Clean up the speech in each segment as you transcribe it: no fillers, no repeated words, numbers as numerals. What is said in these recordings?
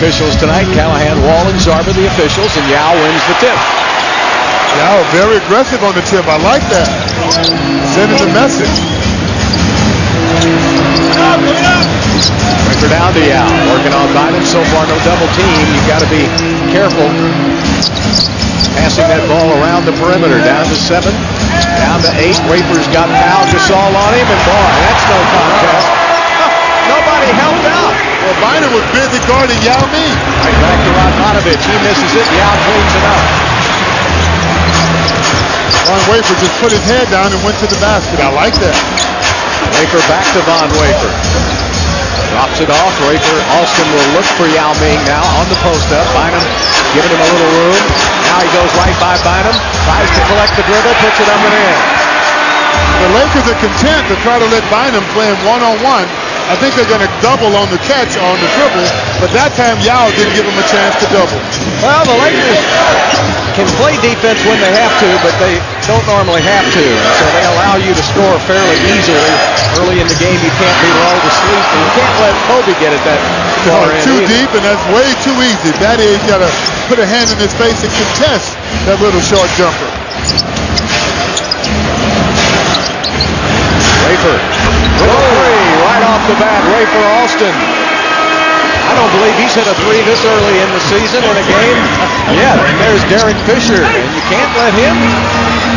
officials tonight. Callahan, Wall, and Zarba, the officials, and Yao wins the tip. Yao very aggressive on the tip. I like that. Sending the message. Wafer down to Yao. Working on Bynum. So far, no double team. You've got to be careful. Passing that ball around the perimeter. Down to 7. Down to 8. Wafer's got Pau Gasol on him. And boy, that's no contest. Nobody helped out. Well, Bynum was busy guarding Yao Ming. Right back to Radmanovic. He misses it. Yao cleans it up. Von Wafer just put his head down and went to the basket. I like that. Wafer back to Von Wafer. Drops it off. Wafer. Alston will look for Yao Ming now on the post-up. Bynum giving him a little room. Now he goes right by Bynum. Tries to collect the dribble. Puts it up and in. The Lakers are content to try to let Bynum play him one-on-one. I think they're going to double on the catch on the dribble, but that time Yao didn't give him a chance to double. Well, the Lakers can play defense when they have to, but they don't normally have to. So they allow you to score fairly easily. Early in the game, you can't be lulled to sleep, and you can't let Kobe get it that far in. Too deep, and that's way too easy. That is, got to put a hand in his face and contest that little short jumper. Wafer with a three right off the bat. Wafer Alston. I don't believe he's hit a three this early in the season in a game. Yeah, and there's Derek Fisher, and you can't let him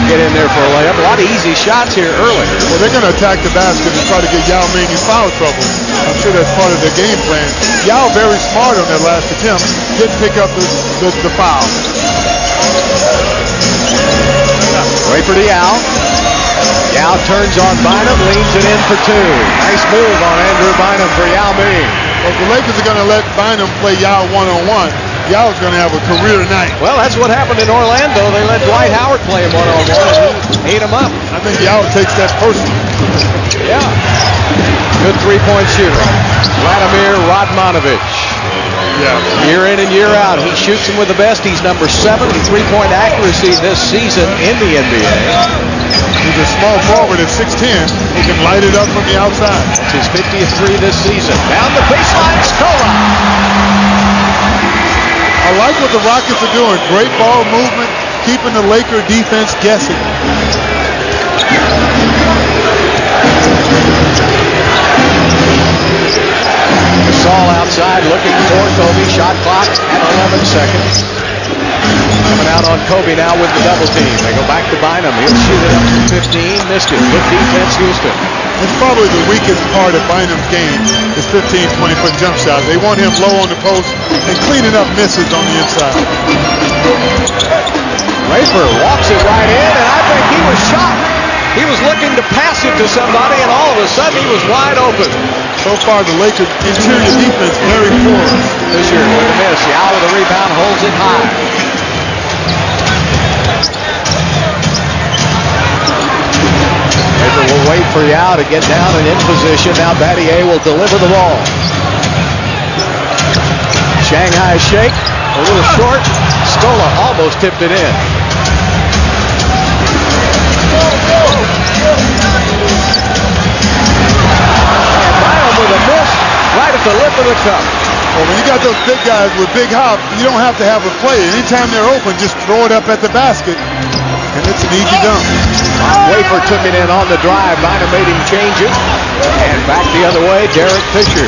get in there for a layup. A lot of easy shots here early. Well, they're going to attack the basket and try to get Yao Ming in foul trouble. I'm sure that's part of their game plan. Yao very smart on that last attempt. Didn't pick up the foul. Wafer to Yao. Yao turns on Bynum, leans it in for two. Nice move on Andrew Bynum for Yao Ming. Well, if the Lakers are going to let Bynum play Yao one-on-one, Yao's going to have a career night. Well, that's what happened in Orlando. They let Dwight Howard play him one-on-one, and he ate him up. I think Yao takes that personally. Yeah. Good three-point shooter. Vladimir Radmanovic. Yeah. Year in and year out, he shoots them with the best. He's number 7 in three-point accuracy this season in the NBA. He's a small forward at 6'10". He can light it up from the outside. It's his 50th three this season. Down the baseline, Scola. I like what the Rockets are doing. Great ball movement, keeping the Laker defense guessing. Gasol outside looking for Kobe. Shot clock at 11 seconds. Coming out on Kobe now with the double team. They go back to Bynum. He'll shoot it up from 15. Missed it. Good defense, Houston. It's probably the weakest part of Bynum's game, his 15, 20-foot jump shots. They want him low on the post and cleaning up misses on the inside. Wafer walks it right in, and I think he was shocked. He was looking to pass it to somebody, and all of a sudden he was wide open. So far, the Lakers' interior defense very poor. Fisher with a miss. Yao with a rebound, holds it high. Wafer will wait for Yao to get down and in position. Now Battier will deliver the ball. Shanghai shake, a little short. Scola almost tipped it in. And Bynum with a miss right at the lip of the cup. Well, when you got those big guys with big hop, you don't have to have a play. Anytime they're open, just throw it up at the basket, and it's an easy dunk. Wafer took it in on the drive. Bynum made him change it. And back the other way, Derek Fisher.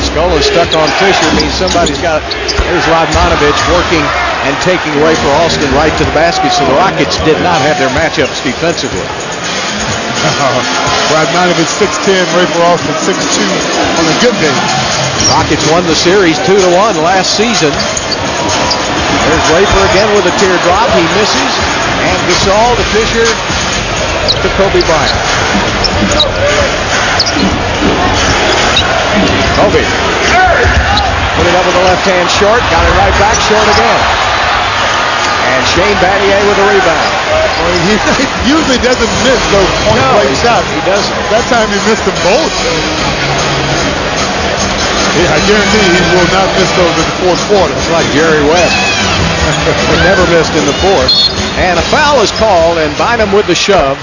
Scola stuck on Fisher, means somebody's got, there's Radmanovic working and taking Wafer Alston right to the basket, so the Rockets did not have their matchups defensively. Radmanovic 6'10", Wafer Alston 6'2" on a good day. Rockets won the series 2-1 last season. There's Wafer again with a teardrop. He misses. And Gasol to Fisher to Kobe Bryant. Kobe. Put it up with the left hand short. Got it right back short again. And Shane Battier with a rebound. Well, he usually doesn't miss those point-blank shots. He doesn't. That time he missed them both. Yeah, I guarantee he will not miss those in the fourth quarter. It's like Jerry West. He never missed in the fourth. And a foul is called, and Bynum with the shove.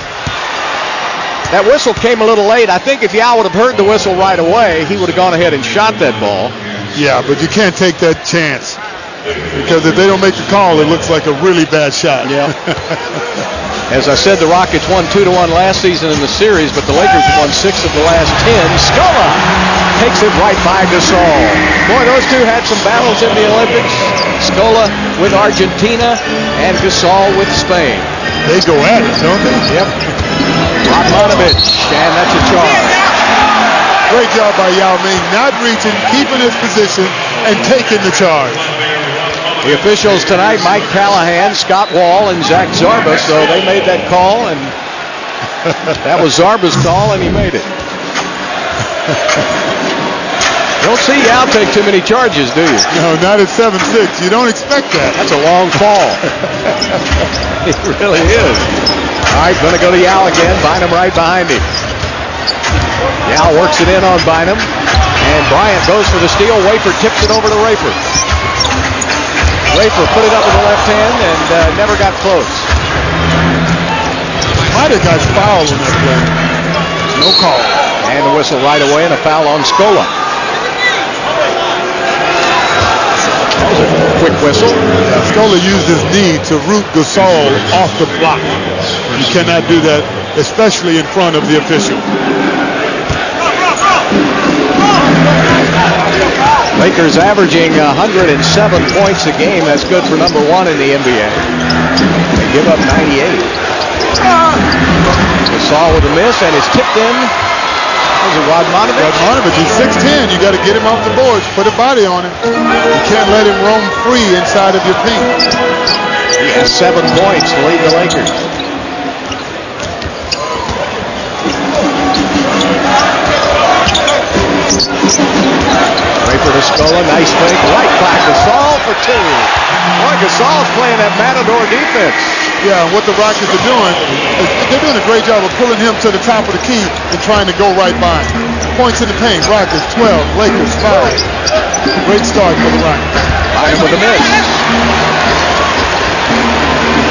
That whistle came a little late. I think if Yao would have heard the whistle right away, he would have gone ahead and shot that ball. Yeah, but you can't take that chance. Because if they don't make the call, it looks like a really bad shot. Yeah. As I said, the Rockets won 2-1 last season in the series, but the Lakers won 6 of the last 10. Scola takes it right by Gasol. Boy, those two had some battles in the Olympics. Scola with Argentina and Gasol with Spain. They go at it, don't they? Yep. Radmanovic, and that's a charge. Great job by Yao Ming, not reaching, keeping his position, and taking the charge. The officials tonight, Mike Callahan, Scott Wall, and Zach Zarba, so they made that call, and that was Zarba's call, and he made it. Don't see Yao take too many charges, do you? No, not at 7'6". You don't expect that. That's a long fall. It really is. All right, going to go to Yao again. Bynum right behind him. Yao works it in on Bynum, and Bryant goes for the steal. Wafer tips it over to Rafer. Rafer put it up with the left hand and never got close. Might have got fouled on that play. No call. And the whistle right away and a foul on Scola. That was a quick whistle. Yeah, Scola used his knee to root Gasol off the block. You cannot do that, especially in front of the official. Lakers averaging 107 points a game. That's good for number one in the NBA. They give up 98. Gasol with a miss, and it's tipped in. Was it Radmanovic? Radmanovic, he's 6'10". You got to get him off the boards, put a body on him. You can't let him roam free inside of your paint. He has 7 points to lead the Lakers. Rafer to Scola, nice fake, right by Gasol for 2. Boy, Gasol's playing that Matador defense. Yeah, what the Rockets are doing, they're doing a great job of pulling him to the top of the key and trying to go right by him. Points in the paint, Rockets 12, Lakers 5. Great start for the Rockets. Bynum with a miss.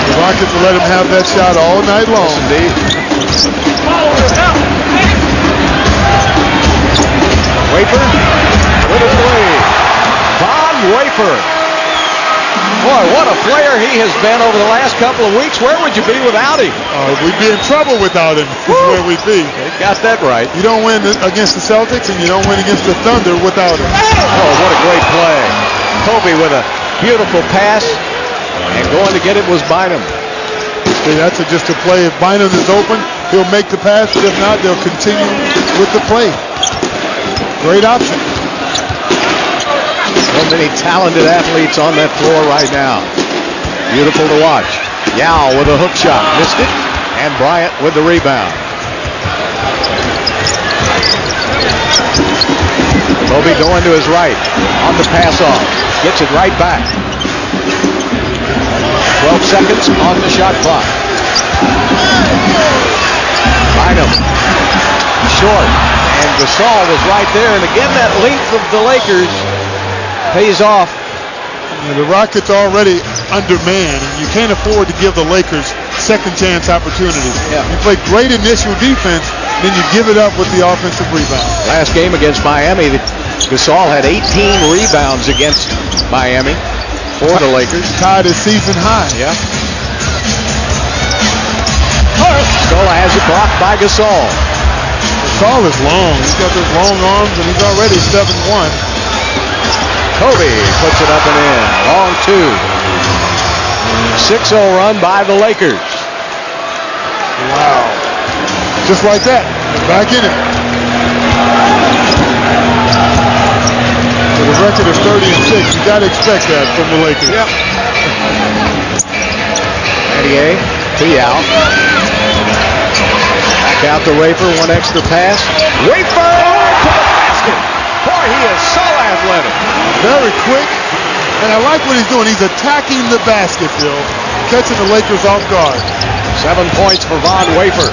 The Rockets will let him have that shot all night long. Yes, indeed. Wafer with a three. Von Wafer. Boy, what a player he has been over the last couple of weeks. Where would you be without him? We'd be in trouble without him. Is where we'd be. They got that right. You don't win against the Celtics, and you don't win against the Thunder without him. Oh, what a great play. Kobe with a beautiful pass, and going to get it was Bynum. See, that's just a play. If Bynum is open, he'll make the pass. If not, they'll continue with the play. Great option. So many talented athletes on that floor right now. Beautiful to watch. Yao with a hook shot. Missed it. And Bryant with the rebound. Kobe going to his right. On the pass off. Gets it right back. 12 seconds on the shot clock. Bynum. Short. And Gasol was right there. And again, that length of the Lakers pays off. The Rockets are already undermanned, and you can't afford to give the Lakers second chance opportunities. Yeah. You play great initial defense, then you give it up with the offensive rebound. Last game against Miami, Gasol had 18 rebounds against Miami for the Lakers. Tied his season high. Yeah. Scola has it blocked by Gasol. Gasol is long. He's got those long arms, and he's already 7'1". Kobe puts it up and in. Long two. 6-0 run by the Lakers. Wow. Just like that. Back in it. With a record of 30-6, you got to expect that from the Lakers. Yep. Eddie to Yao. Back out to Rafer. One extra pass. Rafer to the basket. Boy, he is so athletic. Very quick, and I like what he's doing. He's attacking the basket, Bill, catching the Lakers off guard. 7 points for Von Wafer.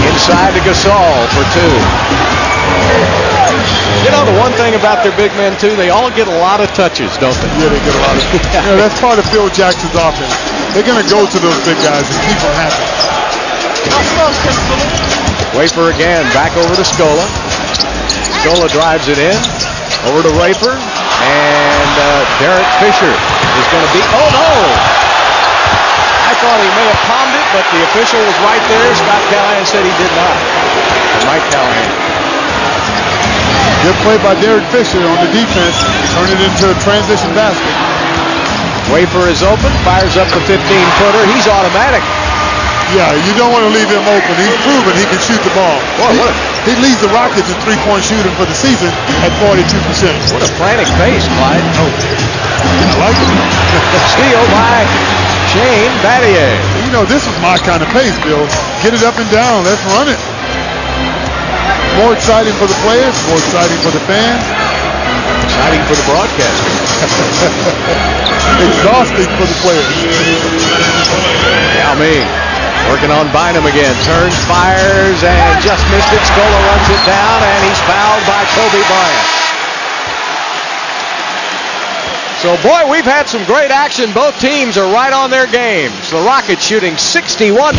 Inside to Gasol for 2. You know, the one thing about their big men, too, they all get a lot of touches, don't they? Yeah, they get a lot of that's part of Phil Jackson's offense. They're going to go to those big guys and keep them happy. Wafer again, back over to Scola. Scola drives it in, over to Raper, and Derek Fisher is going to be, oh no! I thought he may have palmed it, but the official was right there. Scott Callahan said he did not. And Mike Callahan. Good play by Derek Fisher on the defense. Turn it into a transition basket. Wafer is open, fires up the 15-footer. He's automatic. Yeah, you don't want to leave him open. He's proven he can shoot the ball. Boy, he leads the Rockets in three-point shooting for the season at 42%. What a frantic pace, Clyde. Oh, I like it. Steal by Shane Battier. You know, this is my kind of pace, Bill. Get it up and down. Let's run it. More exciting for the players, more exciting for the fans. Exciting for the broadcaster. Exhausting for the players. Yao Ming working on Bynum again. Turns, fires, and just missed it. Scola runs it down, and he's fouled by Kobe Bryant. So, boy, we've had some great action. Both teams are right on their games. The Rockets shooting 61%.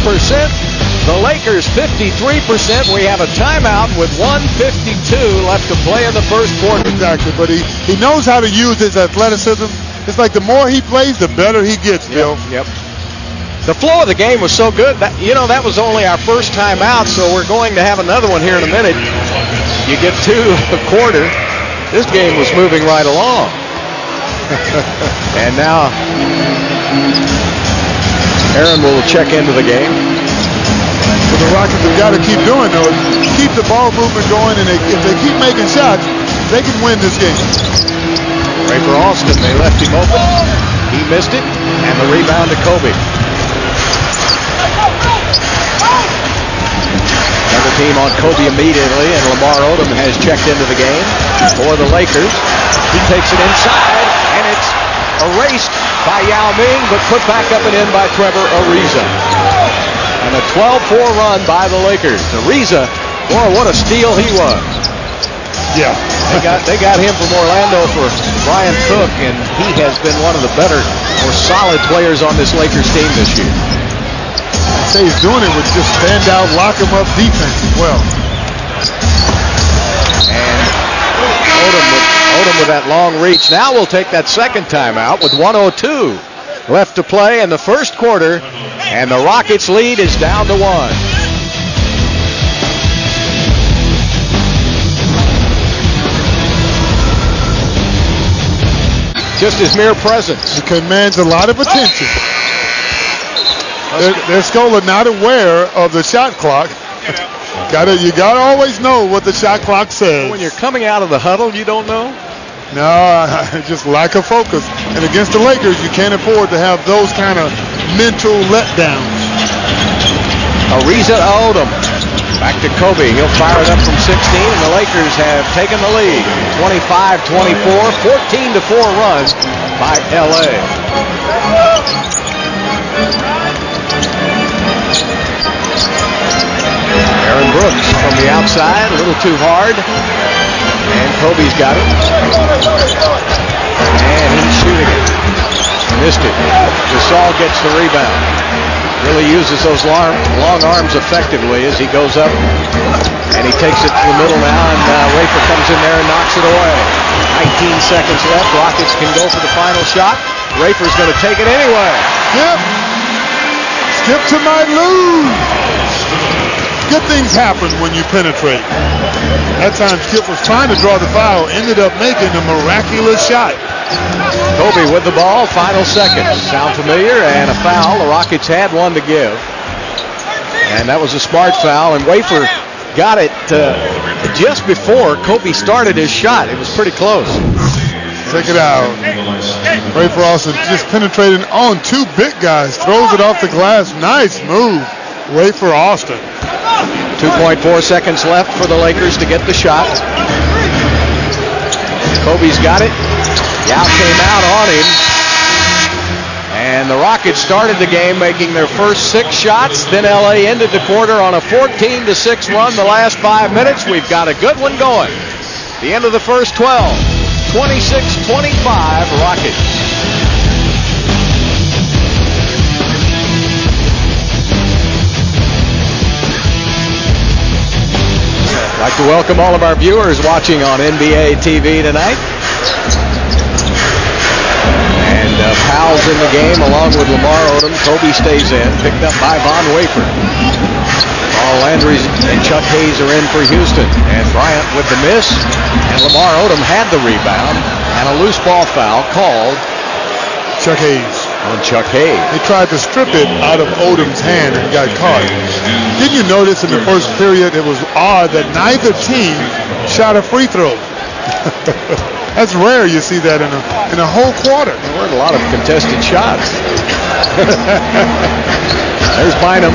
The Lakers 53%. We have a timeout with 1:52 left to play in the first quarter. Exactly, but he knows how to use his athleticism. It's like the more he plays, the better he gets, Bill. Yep. The flow of the game was so good. That was only our first timeout, so we're going to have another one here in a minute. You get two a quarter. This game was moving right along. And now Aaron will check into the game. What the Rockets have got to keep doing, though, is keep the ball movement going, and if they keep making shots, they can win this game. Rafer Alston, they left him open. He missed it, and the rebound to Kobe. Another team on Kobe immediately, and Lamar Odom has checked into the game for the Lakers. He takes it inside, and it's erased by Yao Ming, but put back up and in by Trevor Ariza. And a 12-4 run by the Lakers. Ariza, boy, what a steal he was. Yeah. They got him from Orlando for Brian Cook, and he has been one of the better, more solid players on this Lakers team this year. I'd say he's doing it with just stand out, lock him up defense as well. And Odom with that long reach. Now we'll take that second timeout with 1:02 left to play in the first quarter, and the Rockets' lead is down to 1. Just his mere presence. It commands a lot of attention. They're Scola not aware of the shot clock. You gotta always know what the shot clock says. When you're coming out of the huddle, you don't know? No, just lack of focus. And against the Lakers, you can't afford to have those kind of mental letdowns. Ariza Odom. Back to Kobe. He'll fire it up from 16, and the Lakers have taken the lead. 25-24, 14-4 run by L.A. Aaron Brooks from the outside, a little too hard. And Kobe's got it. And he's shooting it. Missed it. Gasol gets the rebound. Really uses those long arms effectively as he goes up. And he takes it to the middle now, and Rafer comes in there and knocks it away. 19 seconds left. Rockets can go for the final shot. Rafer's going to take it anyway. Skip to my lose. Good things happen when you penetrate. That time Skip was trying to draw the foul, ended up making a miraculous shot. Kobe with the ball, final seconds. Sound familiar? And a foul. The Rockets had one to give. And that was a smart foul, and Wafer got it just before Kobe started his shot. It was pretty close. Check it out. Rafer Alston just penetrating on two big guys. Throws it off the glass. Nice move, Rafer Alston. 2.4 seconds left for the Lakers to get the shot. Kobe's got it. Yao came out on him. And the Rockets started the game making their first 6 shots. Then LA ended the quarter on a 14-6 run the last 5 minutes. We've got a good one going. The end of the first 12. 26-25 Rockets. I'd like to welcome all of our viewers watching on NBA TV tonight. And Powell's in the game along with Lamar Odom. Kobe stays in, picked up by Von Wafer. Paul Landry and Chuck Hayes are in for Houston. And Bryant with the miss. And Lamar Odom had the rebound. And a loose ball foul called. Chuck Hayes. On Chuck Hayes. He tried to strip it out of Odom's hand and got caught. Didn't you notice in the first period it was odd that neither team shot a free throw? That's rare you see that in a whole quarter. There weren't a lot of contested shots. There's Bynum.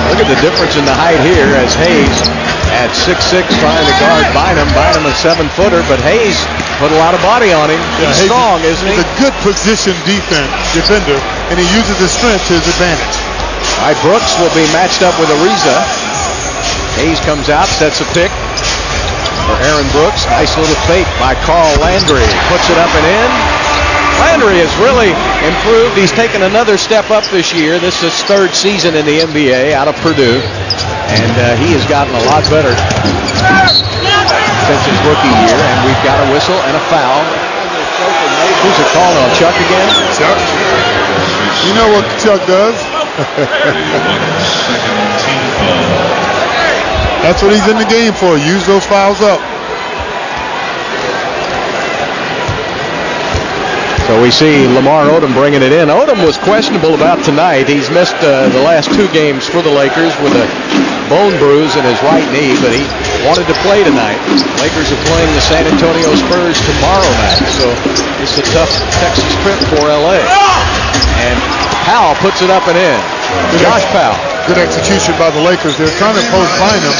Look at the difference in the height here as Hayes at 6'6" trying to guard Bynum. Bynum a 7-footer, but Hayes put a lot of body on him. He's strong, isn't he? He's a good position defender, and he uses his strength to his advantage. All right, Brooks will be matched up with Ariza. Hayes comes out, sets a pick for Aaron Brooks. Nice little fake by Carl Landry. Puts it up and in. Landry has really improved. He's taken another step up this year. This is his third season in the NBA out of Purdue. And he has gotten a lot better since his rookie year. And we've got a whistle and a foul. Who's it called on? Chuck again? Chuck. You know what Chuck does? That's what he's in the game for. Use those fouls up. So we see Lamar Odom bringing it in. Odom was questionable about tonight. He's missed the last 2 games for the Lakers with a bone bruise in his right knee, but he wanted to play tonight. Lakers are playing the San Antonio Spurs tomorrow night, so it's a tough Texas trip for L.A. And Powell puts it up and in. Josh Powell. Good execution by the Lakers. They're trying to post Bynum,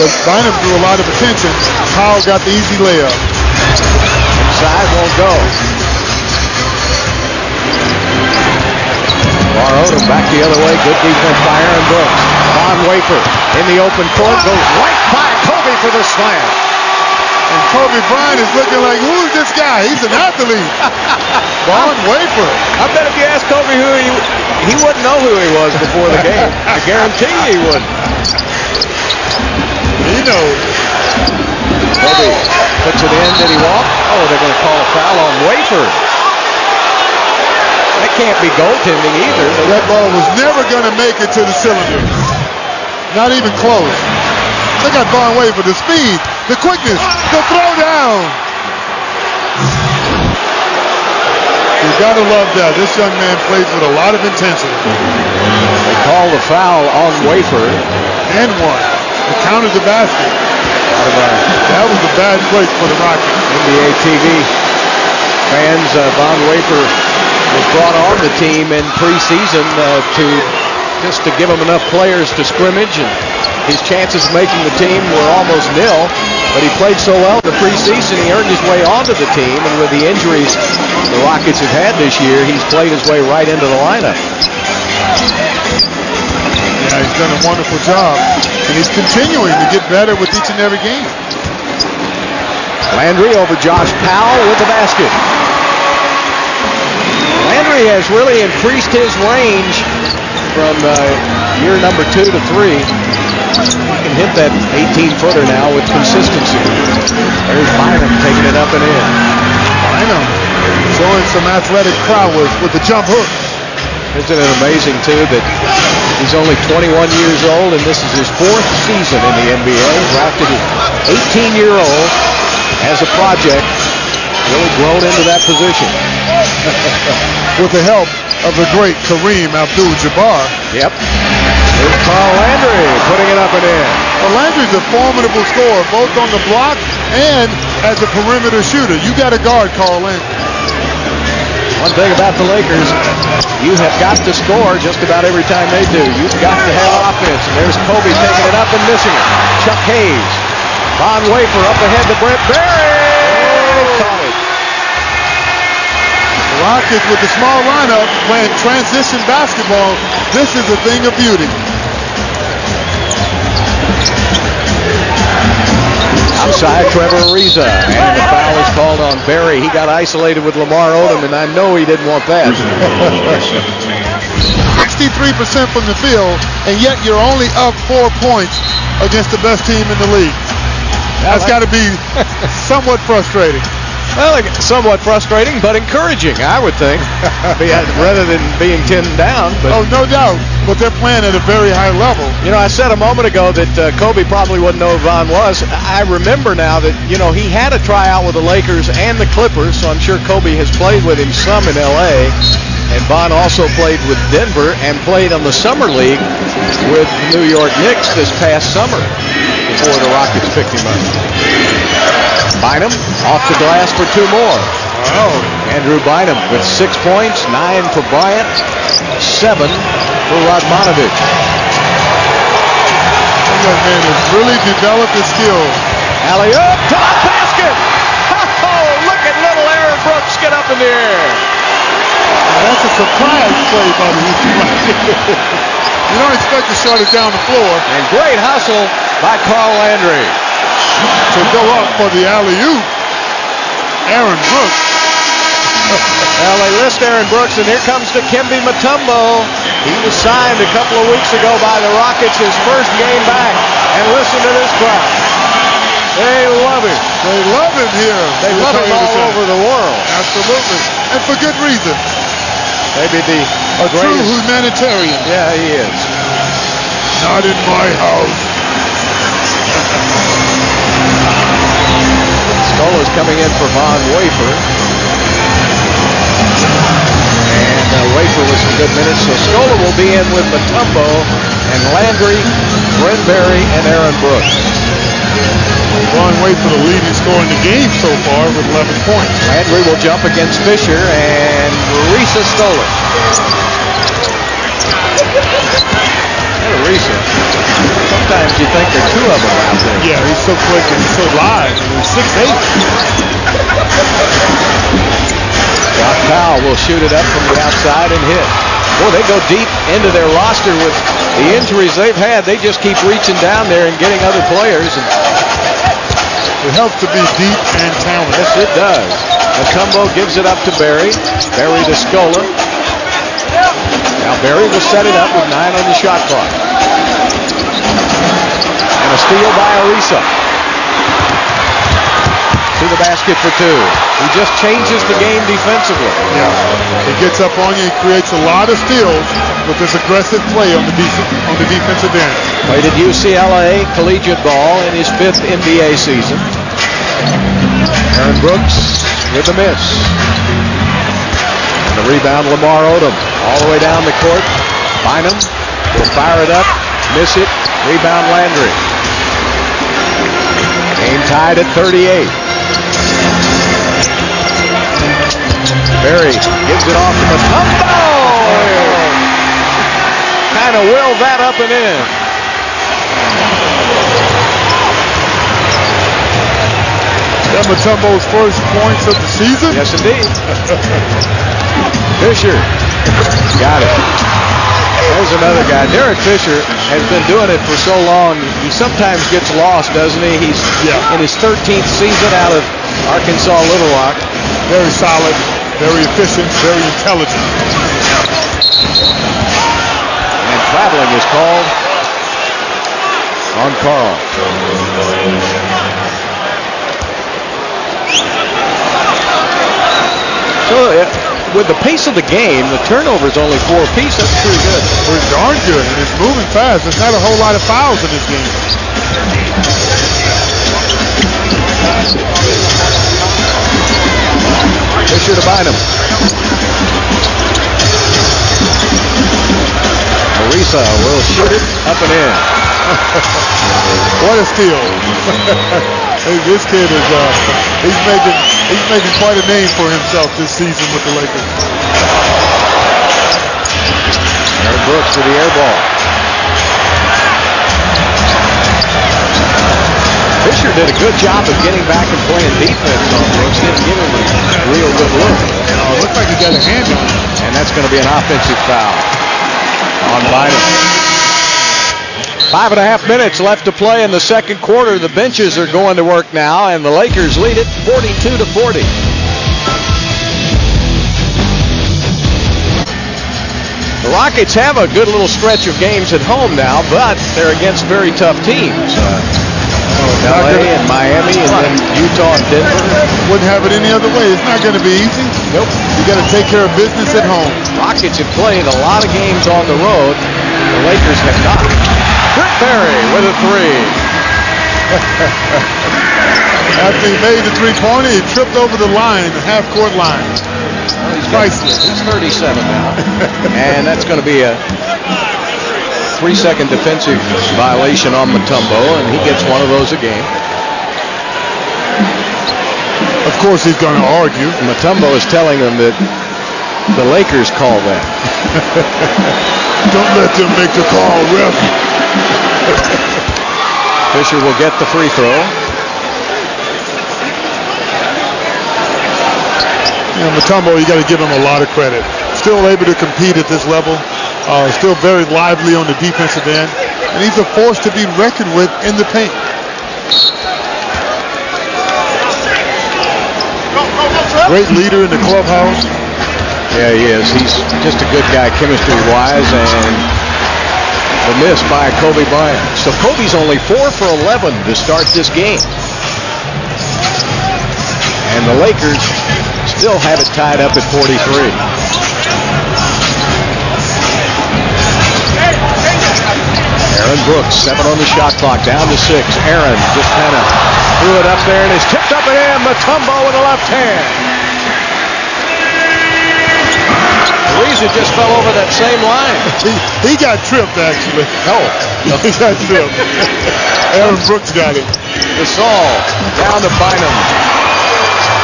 but Bynum drew a lot of attention. Powell got the easy layup. Inside won't go. Lamar Odom back the other way. Good defense by Aaron Brooks. Von Wafer in the open court. Goes right by Kobe for the slam. And Kobe Bryant is looking like, who's this guy? He's an athlete. Von Wafer. I bet if you asked Kobe who he wouldn't know who he was before the game. I guarantee you he wouldn't. He knows. Kobe puts it in. Did he walk? Oh, they're going to call a foul on Wafer. That can't be goaltending either. That ball was never going to make it to the cylinder. Not even close. Look at Von Wafer, the speed, the quickness, the throwdown. You gotta love that. This young man plays with a lot of intensity. They call the foul on Wafer. And one. They counted the basket. That was a bad break for the Rockets. NBA TV fans, Von Wafer was brought on the team in preseason to give him enough players to scrimmage, and his chances of making the team were almost nil, but he played so well in the preseason he earned his way onto the team, and with the injuries the Rockets have had this year, he's played his way right into the lineup. Yeah, he's done a wonderful job, and he's continuing to get better with each and every game. Landry over Josh Powell with the basket. Landry has really increased his range from year number 2 to 3. He can hit that 18-footer now with consistency. There's Bynum taking it up and in. Bynum showing some athletic prowess with the jump hook. Isn't it amazing, too, that he's only 21 years old, and this is his 4th season in the NBA. Drafted an 18-year-old as a project, really grown into that position. With the help of the great Kareem Abdul-Jabbar. Yep. Here's Carl Landry putting it up and in. Well, Landry's a formidable scorer, both on the block and as a perimeter shooter. You got to guard Carl Landry. One thing about the Lakers, you have got to score just about every time they do. You've got to have offense. And there's Kobe taking it up and missing it. Chuck Hayes. Von Wafer up ahead to Brent Berry. Caught it. Rockets with the small lineup playing transition basketball. This is a thing of beauty. Outside Trevor Ariza, and the foul is called on Berry. He got isolated with Lamar Odom, and I know he didn't want that. 63% from the field, and yet you're only up 4 points against the best team in the league. That's got to be somewhat frustrating. Well, somewhat frustrating, but encouraging, I would think, rather than being 10 down. But, oh, no doubt. But they're playing at a very high level. You know, I said a moment ago that Kobe probably wouldn't know who Von was. I remember now that, you know, he had a tryout with the Lakers and the Clippers, so I'm sure Kobe has played with him some in L.A., and Von also played with Denver and played on the Summer League with the New York Knicks this past summer before the Rockets picked him up. Bynum off the glass for 2 more. Oh. Andrew Bynum with 6 points, 9 for Bryant, 7 for Radmanovic. That man has really developed his skills. Alley-oop to the basket. Oh, look at little Aaron Brooks get up in the air. Now that's a surprise play by the Houston Rockets. You don't expect to shut it down the floor. And great hustle by Carl Landry. To go up for the alley-oop, Aaron Brooks. Well, they list Aaron Brooks, and here comes Dikembe Mutombo. He was signed a couple of weeks ago by the Rockets, his first game back. And listen to this crowd. They love him. They love him here. They love him all over the world. Absolutely. And for good reason. Maybe the true humanitarian. Yeah, he is. Not in my house. Scola's coming in for Von Wafer. And Wafer with some good minutes. So Scola will be in with Mutombo and Landry, Brent Berry, and Aaron Brooks. Von Wafer the leading scorer in the game so far with 11 points. Landry will jump against Fisher and Risa Scola. Risa. Sometimes you think there are 2 of them out there. Yeah, he's so quick and so live. He's 6'8". Josh Powell will shoot it up from the outside and hit. Boy, they go deep into their roster with the injuries they've had. They just keep reaching down there and getting other players. And it helps to be deep and talented. Yes, it does. Mutombo gives it up to Berry. Berry to Scola. Now Berry will set it up with 9 on the shot clock. And a steal by Ariza. To the basket for 2. He just changes the game defensively. Yeah, he gets up on you. He creates a lot of steals with this aggressive play on the defensive end. Played at UCLA collegiate ball in his 5th NBA season. Aaron Brooks with a miss. And the rebound, Lamar Odom. All the way down the court. Bynum will fire it up. Miss it. Rebound Landry. Game tied at 38. Berry gives it off to Mutombo. Kind of willed that up and in. That Mutombo's first points of the season? Yes, indeed. Fisher got it. There's another guy. Derek Fisher has been doing it for so long. He sometimes gets lost, doesn't he? He's in his 13th season out of Arkansas Little Rock. Very solid, very efficient, very intelligent. And traveling is called on Carl. So with the pace of the game, the turnover is only 4 apiece. That's pretty good. Pretty darn good, and it's moving fast. There's not a whole lot of fouls in this game. Fisher to Bynum. Ariza will shoot it up and in. What a steal. This kid is he's making quite a name for himself this season with the Lakers. Aaron Brooks with the air ball. Fisher did a good job of getting back and playing defense on Brooks. Didn't give him a real good look. It looks like he got a hand on him. And that's going to be an offensive foul on Bynum. 5.5 minutes left to play in the second quarter. The benches are going to work now, and the Lakers lead it 42-40. The Rockets have a good little stretch of games at home now, but they're against very tough teams. LA and Miami and then Utah and Denver. Wouldn't have it any other way. It's not going to be easy. Nope. You got to take care of business at home. Rockets have played a lot of games on the road. The Lakers have not. Britt Berry with a three. After he made the three-pointer, he tripped over the line, the half-court line. Well, Priceless. He's 37 now. And that's going to be a 3-second defensive violation on Mutombo, and he gets one of those a game. Of course, he's going to argue. Mutombo is telling them that the Lakers call that. Don't let them make the call, ref. Fisher will get the free throw. Yeah, Mutombo, you got to give him a lot of credit. Still able to compete at this level. Still very lively on the defensive end. And he's a force to be reckoned with in the paint. Great leader in the clubhouse. Yeah, he is. He's just a good guy chemistry-wise, and the miss by Kobe Bryant. So Kobe's only 4 for 11 to start this game. And the Lakers still have it tied up at 43. Aaron Brooks, 7 on the shot clock, down to 6. Aaron just kind of threw it up there, and it's tipped up and in. Mutombo with the left hand. Ariza just fell over that same line. He got tripped, actually. No. He got tripped. Aaron Brooks got it. Gasol down to Bynum.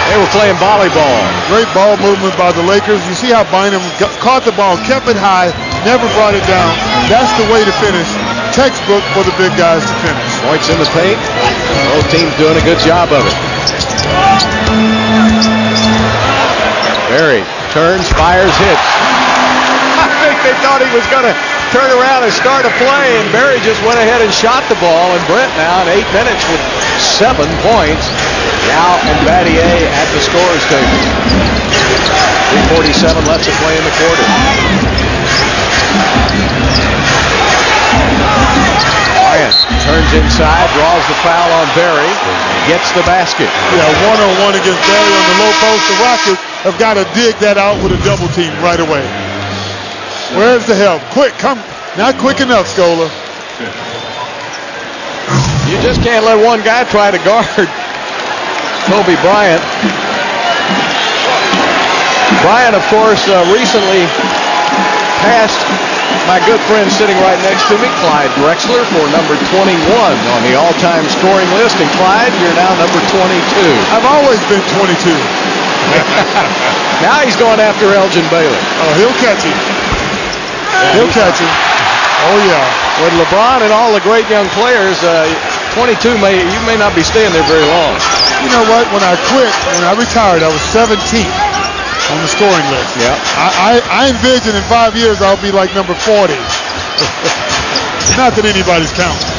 They were playing volleyball. Great ball movement by the Lakers. You see how Bynum caught the ball, kept it high, never brought it down. That's the way to finish. Textbook for the big guys to finish. Points in the paint. Both teams doing a good job of it. Berry turns, fires, hits. I think they thought he was going to turn around and start a play, and Berry just went ahead and shot the ball. And Brent now in 8 minutes with 7 points. Yao and Battier at the scorer's table. 3:47 left to play in the quarter. Bryant turns inside, draws the foul on Berry, gets the basket. Yeah, one-on-one against Berry on the low post. The Rockets have got to dig that out with a double team right away. Where's the help? Quick, come. Not quick enough, Scola. You just can't let one guy try to guard Kobe Bryant. Bryant, of course, recently passed my good friend sitting right next to me, Clyde Drexler, for number 21 on the all-time scoring list. And Clyde, you're now number 22. I've always been 22. Now he's going after Elgin Baylor. Oh, he'll catch him. He'll catch him. Oh, yeah. With LeBron and all the great young players, 22, you may not be staying there very long. You know what? When I quit, when I retired, I was 17th on the scoring list. Yeah. I envision in 5 years I'll be like number 40. Not that anybody's counting.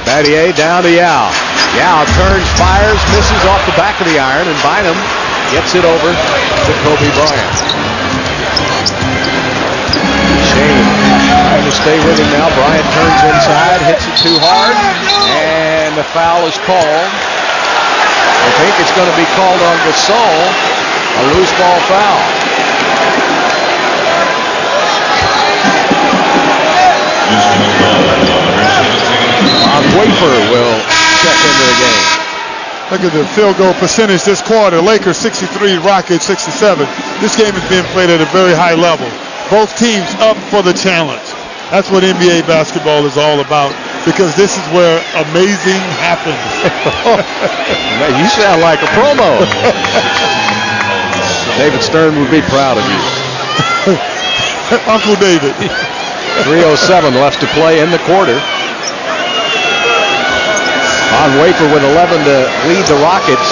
Battier down to Yao. Yao turns, fires, misses off the back of the iron, and Bynum gets it over to Kobe Bryant. Shane trying to stay with him now. Bryant turns inside, hits it too hard, and the foul is called. I think it's going to be called on Gasol, a loose ball foul. Wafer will check into the game. Look at the field goal percentage this quarter. Lakers 63, Rockets 67. This game is being played at a very high level. Both teams up for the challenge. That's what NBA basketball is all about, because this is where amazing happens. Man, you sound like a promo. David Stern would be proud of you. Uncle David. 3:07 left to play in the quarter. On Wafer with 11 to lead the Rockets,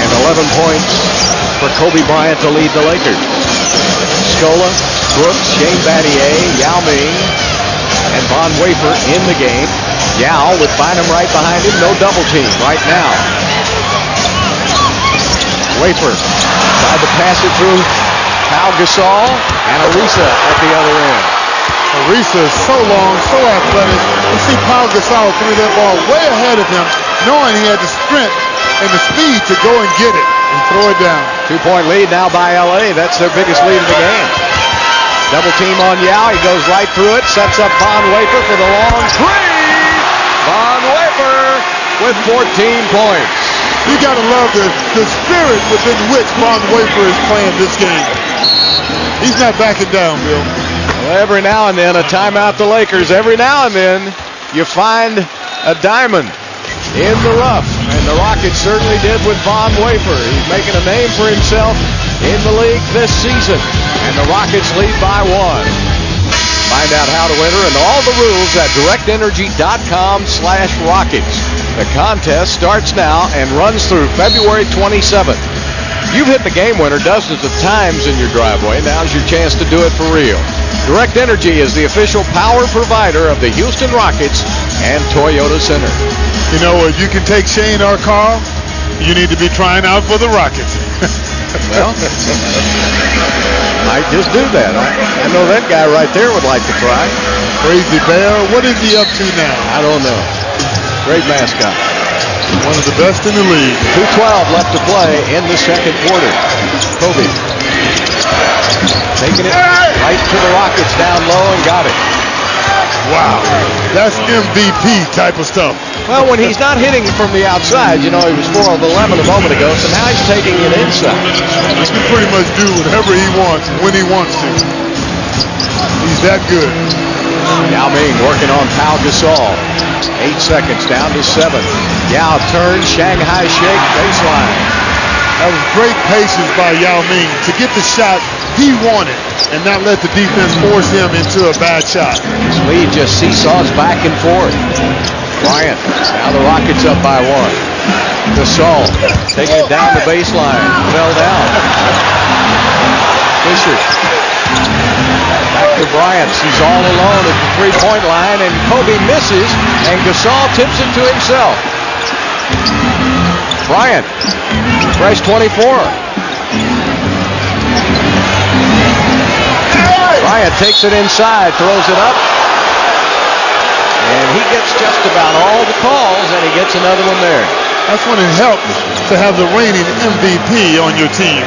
and 11 points for Kobe Bryant to lead the Lakers. Scola, Brooks, Shane Battier, Yao Ming, and Von Wafer in the game. Yao with Bynum right behind him. No double team right now. Wafer tried to pass it through Pau Gasol and Ariza at the other end. Ariza is so long, so athletic. You see Pau Gasol threw that ball way ahead of him, knowing he had the sprint and the speed to go and get it and throw it down. 2-point lead now by LA. That's their biggest lead of the game. Double team on Yao. He goes right through it. Sets up Von Wafer for the long three. Von Wafer with 14 points. You got to love the spirit within which Von Wafer is playing this game. He's not backing down, Bill. Well, every now and then, a timeout the Lakers. Every now and then, you find a diamond in the rough. And the Rockets certainly did with Von Wafer. He's making a name for himself in the league this season. And the Rockets lead by 1. Find out how to enter and all the rules at directenergy.com/Rockets. The contest starts now and runs through February 27th. You've hit the game winner dozens of times in your driveway. Now's your chance to do it for real. Direct Energy is the official power provider of the Houston Rockets and Toyota Center. You know, if you can take Shane or Carl, you need to be trying out for the Rockets. Well, might just do that. I know that guy right there would like to try. Crazy Bear, what is he up to now? I don't know. Great mascot. One of the best in the league. 2:12 left to play in the second quarter. Kobe taking it right to the Rockets down low and got it. Wow, that's MVP type of stuff. Well, when he's not hitting from the outside, you know, he was 4 of 11 a moment ago, so now he's taking it inside. He can pretty much do whatever he wants when he wants to. He's that good. Yao Ming working on Pau Gasol. 8 seconds down to 7. Yao turns, Shanghai shake, baseline. That was great patience by Yao Ming to get the shot he wanted and not let the defense force him into a bad shot. His lead just seesaws back and forth. Bryant, now the Rockets up by 1. Gasol taking it down the baseline, fell down. Fisher. Back to Bryant. He's all alone at the three-point line, and Kobe misses, and Gasol tips it to himself. Bryant, fresh 24. Bryant takes it inside, throws it up, and he gets just about all the calls, and he gets another one there. That's when it helps to have the reigning MVP on your team,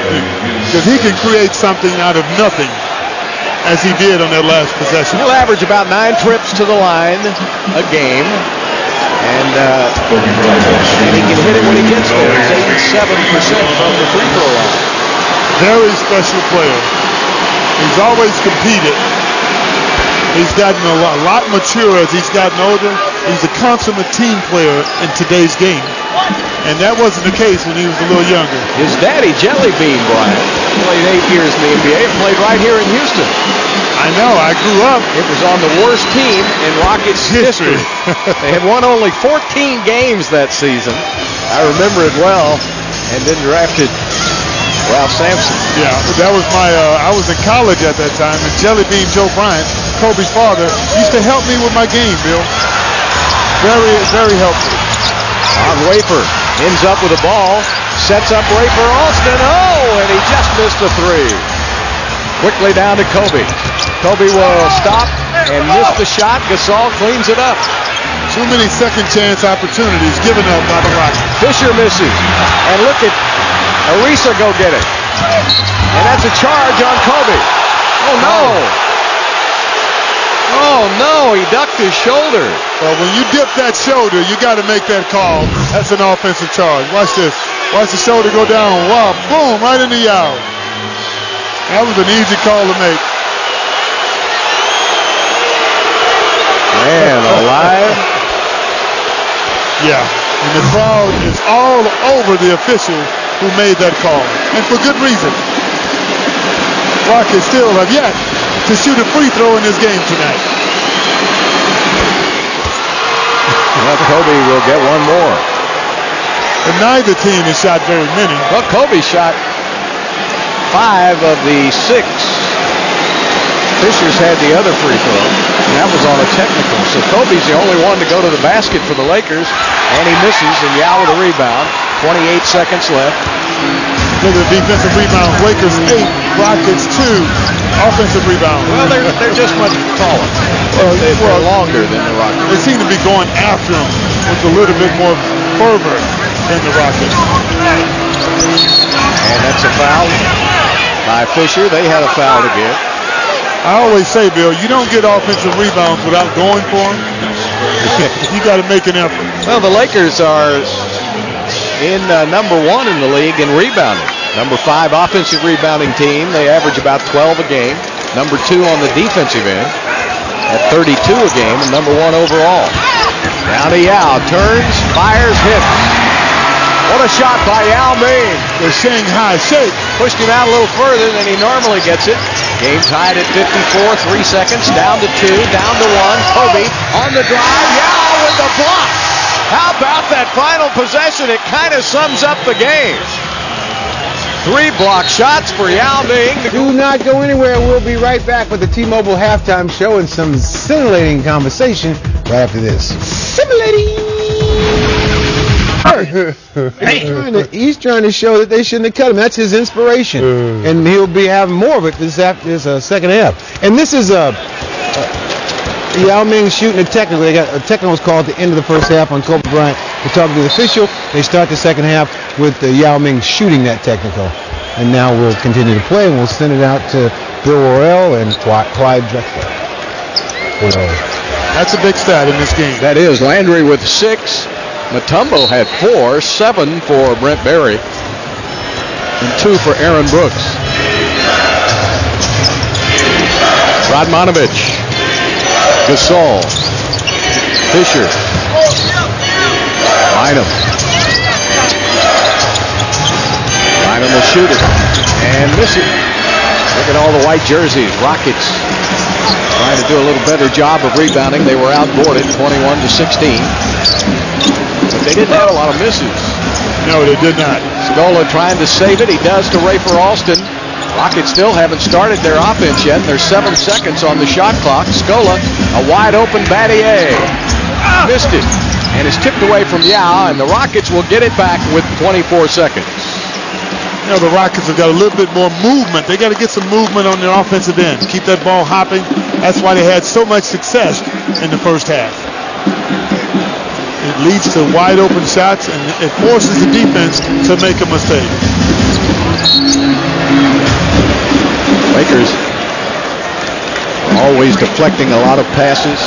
because he can create something out of nothing, as he did on that last possession. He'll average about 9 trips to the line a game, and he can hit it when he gets there. He's 87% from the free throw line. Very special player. He's always competed. He's gotten a lot mature as he's gotten older. He's a consummate team player in today's game. And that wasn't the case when he was a little younger. His daddy, Jelly Bean Bryant, played 8 years in the NBA and played right here in Houston. I know, I grew up. It was on the worst team in Rockets history. They had won only 14 games that season. I remember it well, and then drafted Ralph Sampson. Yeah, that was I was in college at that time, and Jelly Bean Joe Bryant, Kobe's father, used to help me with my game, Bill. Very, very helpful. On Wafer, ends up with a ball, sets up Rafer Alston, and he just missed the 3. Quickly down to Kobe. Kobe will stop and miss the shot. Gasol cleans it up. Too many second chance opportunities given up by the Rockets. Fisher misses, and look at Ariza go get it. And that's a charge on Kobe. Oh no! Oh no, he ducked his shoulder. Well, when you dip that shoulder, you got to make that call. That's an offensive charge. Watch this. Watch the shoulder go down. Wow, boom, right in the Yao. That was an easy call to make. Man, alive. Yeah, and the crowd is all over the official who made that call, and for good reason. Rockets still have yet to shoot a free throw in this game tonight. Well, Kobe will get one more. And neither team has shot very many. Well, Kobe shot 5 of the 6. Fisher's had the other free throw, and that was on a technical. So Kobe's the only one to go to the basket for the Lakers, and he misses, and Yao with a rebound. 28 seconds left. Look at the defensive rebounds. Lakers 8, Rockets 2. Offensive rebounds. Well, they're just much taller. They're longer than the Rockets. They seem to be going after them with a little bit more fervor than the Rockets. And that's a foul by Fisher. They had a foul to get. I always say, Bill, you don't get offensive rebounds without going for them. You got to make an effort. Well, the Lakers are in number 1 in the league in rebounding. Number 5 offensive rebounding team. They average about 12 a game. Number 2 on the defensive end at 32 a game, and number 1 overall. Down to Yao. Turns, fires, hits. What a shot by Yao Ming. The Shanghai Shake. Pushed him out a little further than he normally gets it. Game tied at 54, 3 seconds. Down to 2, down to 1. Kobe on the drive. Yao with the block. How about that final possession? It kind of sums up the game. 3 block shots for Yao Ming. Do not go anywhere. We'll be right back with the T-Mobile halftime show and some scintillating conversation right after this. Scintillating. He's trying to show that they shouldn't have cut him. That's his inspiration, and he'll be having more of it this second half. And this is Yao Ming shooting a technical. They got a technical was called at the end of the first half on Kobe Bryant. They're talking to the official. They start the second half with Yao Ming shooting that technical. And now we'll continue to play, and we'll send it out to Bill Worrell and Clyde Drexler. That's a big stat in this game. That is. Landry with 6. Mutombo had 4, 7 for Brent Berry, and 2 for Aaron Brooks. Radmanovich. Gasol. Fisher. Bynum. Bynum will shoot it and miss it. Look at all the white jerseys. Rockets trying to do a little better job of rebounding. They were outboarded 21-16. But they didn't have a lot of misses. No, they did not. Scola trying to save it. He does to Rafer Alston. Rockets still haven't started their offense yet. There's 7 seconds on the shot clock. Scola, a wide open Battier. Missed it. And it's tipped away from Yao, and the Rockets will get it back with 24 seconds. You know, the Rockets have got a little bit more movement. They got to get some movement on their offensive end. Keep that ball hopping. That's why they had so much success in the first half. It leads to wide open shots, and it forces the defense to make a mistake. Lakers always deflecting a lot of passes.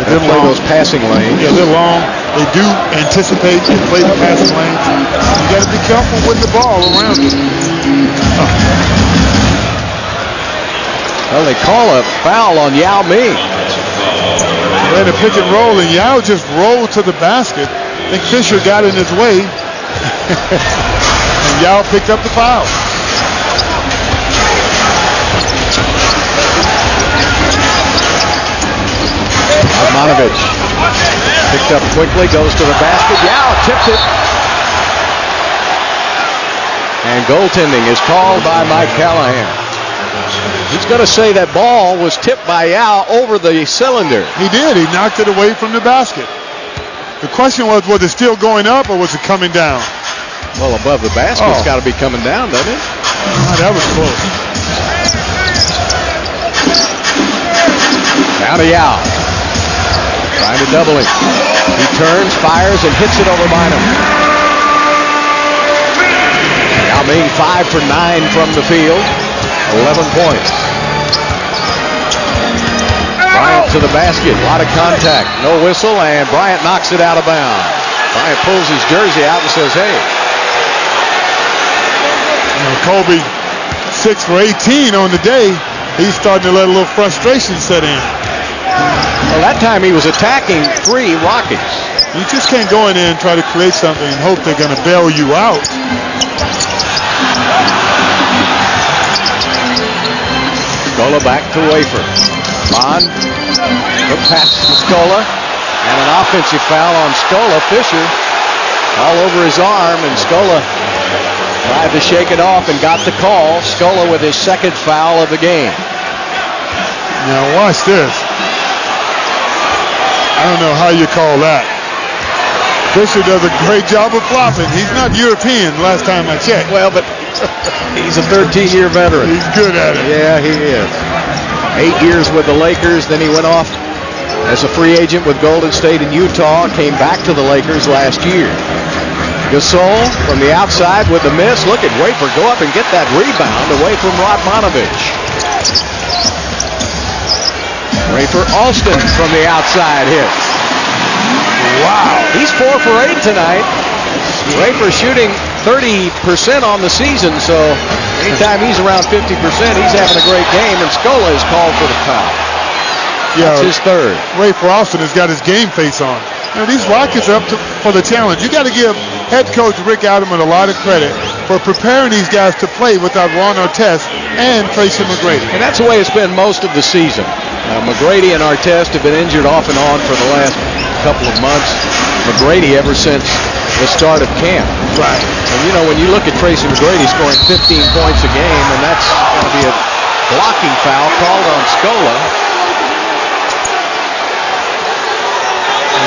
They play those passing lanes. Yeah, they're long. They do anticipate and play the passing lanes. You got to be careful with the ball around you. Well, they call a foul on Yao Ming. They had a pick and roll, and Yao just rolled to the basket. I think Fisher got in his way, and Yao picked up the foul. Radmanovich picked up quickly, goes to the basket. Yao tipped it. And goaltending is called by Mike Callahan. He's going to say that ball was tipped by Yao over the cylinder. He did. He knocked it away from the basket. The question was it still going up or was it coming down? Well, above the basket's got to be coming down, doesn't it? That was close. Down to Yao. Trying to double him. He turns, fires, and hits it over Bynum. Yao Ming 5 for 9 from the field. 11 points. Bryant to the basket. A lot of contact. No whistle, and Bryant knocks it out of bounds. Bryant pulls his jersey out and says, hey. Kobe, 6 for 18 on the day. He's starting to let a little frustration set in. Well, that time he was attacking 3 Rockets. You just can't go in there and try to create something and hope they're going to bail you out. Scola back to Wafer. Bond, good pass to Scola, and an offensive foul on Scola. Fisher all over his arm, and Scola tried to shake it off and got the call. Scola with his 2nd foul of the game. Now watch this. I don't know how you call that. Fisher does a great job of flopping. He's not European last time I checked. Well, but he's a 13-year veteran. He's good at it. Yeah, he is. 8 years with the Lakers, then he went off as a free agent with Golden State and Utah, came back to the Lakers last year. Gasol from the outside with the miss. Look at Wafer go up and get that rebound away from Radmanovich. Wafer Alston from the outside hits. Wow. He's 4 for 8 tonight. Wafer shooting 30% on the season, so anytime he's around 50%, he's having a great game, and Scola is called for the foul. Yeah, that's his third. Wafer Alston has got his game face on. You know, these Rockets are up for the challenge. You got to give head coach Rick Adelman a lot of credit for preparing these guys to play without Ron Artest and Tracy McGrady. And that's the way it's been most of the season. McGrady and Artest have been injured off and on for the last couple of months. McGrady ever since the start of camp. Right. And you know, when you look at Tracy McGrady scoring 15 points a game, and that's going to be a blocking foul called on Scola.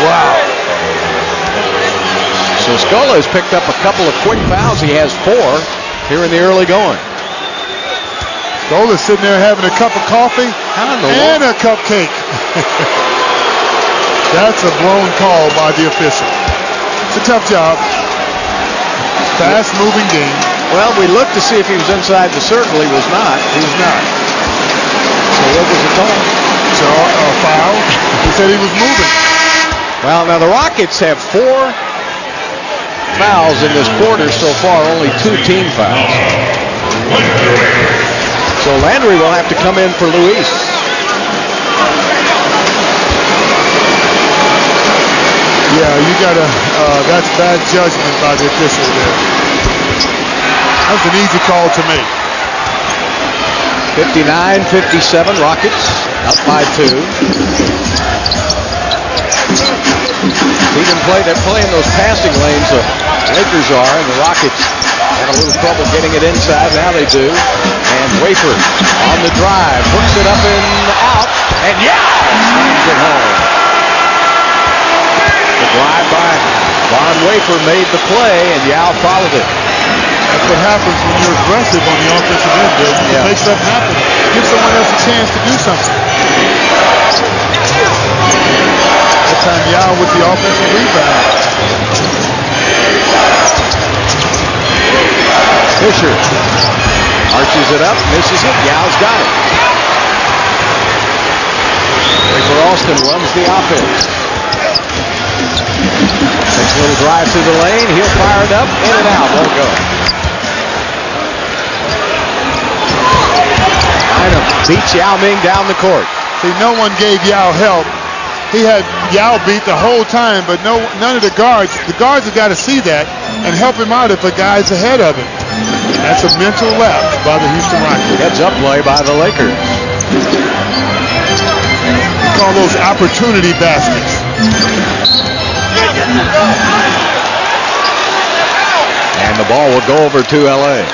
Wow. So Scola has picked up a couple of quick fouls. He has 4 here in the early going. Scola's sitting there having a cup of coffee and a cupcake. That's a blown call by the official. It's a tough job. Fast-moving game. Well, we looked to see if he was inside the circle. He was not. He was not. So what was the call? So a foul. He said he was moving. Well, now the Rockets have 4 fouls in this quarter so far, only 2 team fouls. So Landry will have to come in for Luis. Yeah, you gotta, that's bad judgment by the official there. That was an easy call to make. 59-57, Rockets up by 2. They're playing those passing lanes, the Lakers are, and the Rockets had a little trouble getting it inside. Now they do. And Wafer on the drive, hooks it up and out, and slams it home. The drive by Von Wafer made the play, and Yao followed it. That's what happens when you're aggressive on the offensive end, Bill. You make something happen. Give someone else a chance to do something. That time Yao with the offensive rebound. Fisher arches it up, misses it. Yao's got it. Wafer Alston runs the offense. Takes a little drive through the lane. He'll fire it up, in and out. Won't go. Bynum beats Yao Ming down the court. See, no one gave Yao help. He had Yao beat the whole time, but none of the guards have got to see that and help him out if a guy's ahead of him. That's a mental lapse by the Houston Rockets. Heads up play by the Lakers. We call those opportunity baskets. And the ball will go over to LA.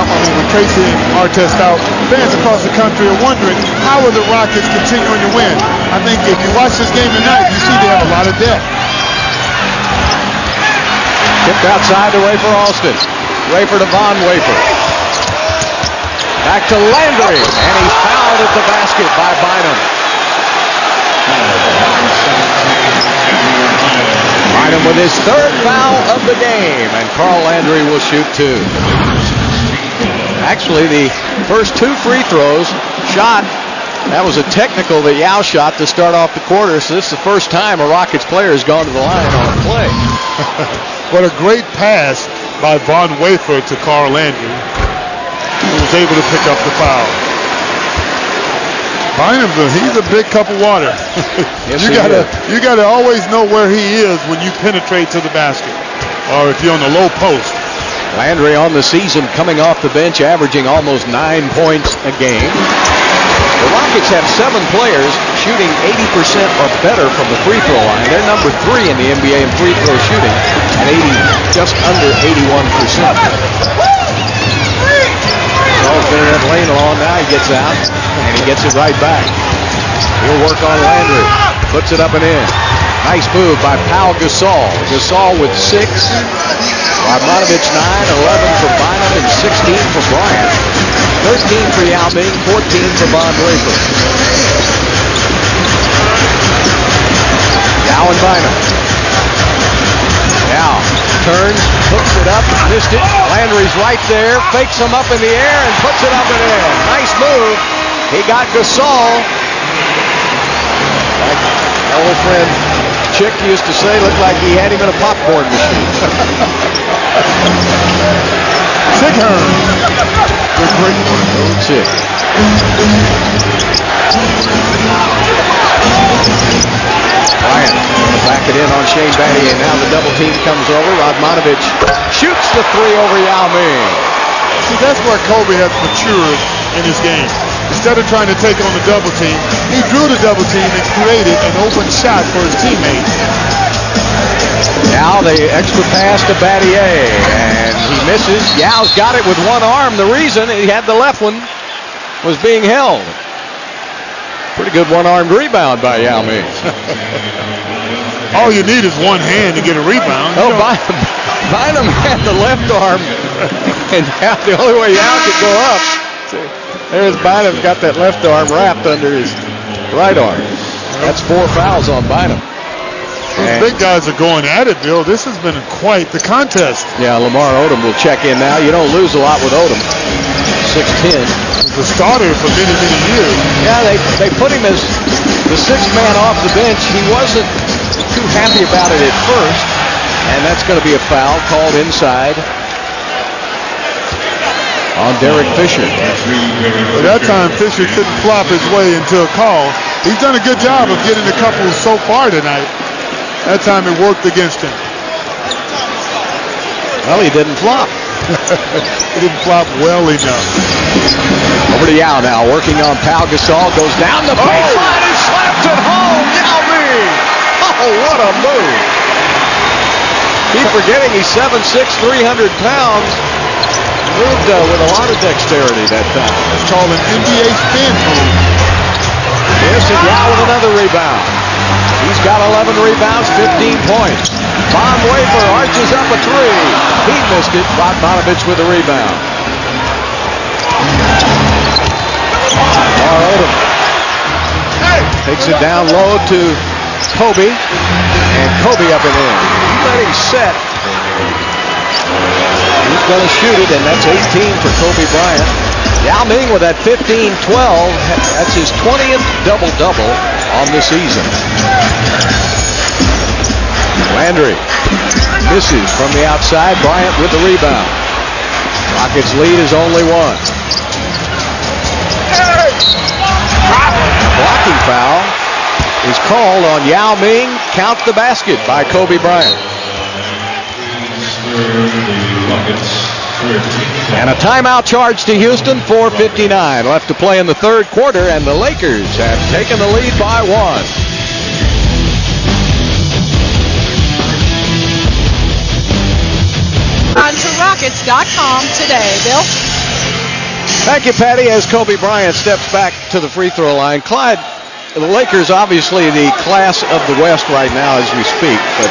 With Tracy and Artest out, fans across the country are wondering, how are the Rockets continuing to win? I think if you watch this game tonight, you see they have a lot of depth. Tipped outside to Wafer Alston. Wafer to Von Wafer. Back to Landry, and he's fouled at the basket by Bynum. Bynum with his 3rd foul of the game, and Carl Landry will shoot 2. Actually, the first 2 free throws shot, that was a technical that Yao shot to start off the quarter, so this is the first time a Rockets player has gone to the line on a play. What a great pass by Von Wafer to Carl Landry, who was able to pick up the foul. Bynum, he's a big cup of water. Yes, you gotta always know where he is when you penetrate to the basket, or if you're on the low post. Landry on the season coming off the bench, averaging almost 9 points a game. The Rockets have 7 players shooting 80% or better from the free throw line. They're number 3 in the NBA in free throw shooting at just under 81%. Gasol's been in that lane long. Now he gets out, and he gets it right back. He'll work on Landry. Puts it up and in. Nice move by Pau Gasol. Gasol with 6. Radmanovich 9, 11 for Bynum, and 16 for Bryant. 13 for Yao Ming, 14 for Von Wafer. Yao and Bynum. Now turns, hooks it up, missed it. Landry's right there, fakes him up in the air and puts it up and in. Nice move. He got Gasol. Like my old friend Chick used to say, looked like he had him in a popcorn machine. Chick Hearn. Good great one. Old Chick. Bryant gonna back it in on Shane Battier. Now the double team comes over. Radmanovich shoots the 3 over Yao Ming. See, that's where Kobe has matured in his game. Instead of trying to take on the double team, he drew the double team and created an open shot for his teammate. Now the extra pass to Battier, and he misses. Yao's got it with one arm. The reason he had the left one was being held. Pretty good one-armed rebound by Yao Ming. All you need is one hand to get a rebound. Oh, Bynum had the left arm, and the only way Yao could go up. There's Bynum, got that left arm wrapped under his right arm. That's 4 fouls on Bynum. Those big guys are going at it, Bill. This has been quite the contest. Yeah, Lamar Odom will check in now. You don't lose a lot with Odom. 6'10". The starter for many, many years. Yeah, they put him as the 6th man off the bench. He wasn't too happy about it at first, and that's going to be a foul called inside on Derek Fisher. At that time, Fisher couldn't flop his way into a call. He's done a good job of getting a couple so far tonight. That time it worked against him. Well, he didn't flop. He didn't flop well enough. Over to Yao now, working on Pau Gasol. Goes down the baseline and slaps it home. Yao Ming. Oh, what a move. Keep forgetting he's 7'6", 300 pounds. Moved with a lot of dexterity that time. It's called an NBA spin move. Yes, and Yao with another rebound. He's got 11 rebounds, 15 points. Von Wafer arches up a 3. He missed it. Radmanovich with a rebound. Odom takes it down low to Kobe, and Kobe up and in. He let him set. He's going to shoot it, and that's 18 for Kobe Bryant. Yao Ming with that 15-12. That's his 20th double-double on the season. Landry misses from the outside. Bryant with the rebound. Rockets lead is only 1. Blocking foul is called on Yao Ming. Count the basket by Kobe Bryant. And a timeout charge to Houston. 4:59 left to play in the 3rd quarter, and the Lakers have taken the lead by 1. On to Rockets.com today. Bill? Thank you, Patty, as Kobe Bryant steps back to the free throw line. Clyde, the Lakers obviously the class of the West right now as we speak, but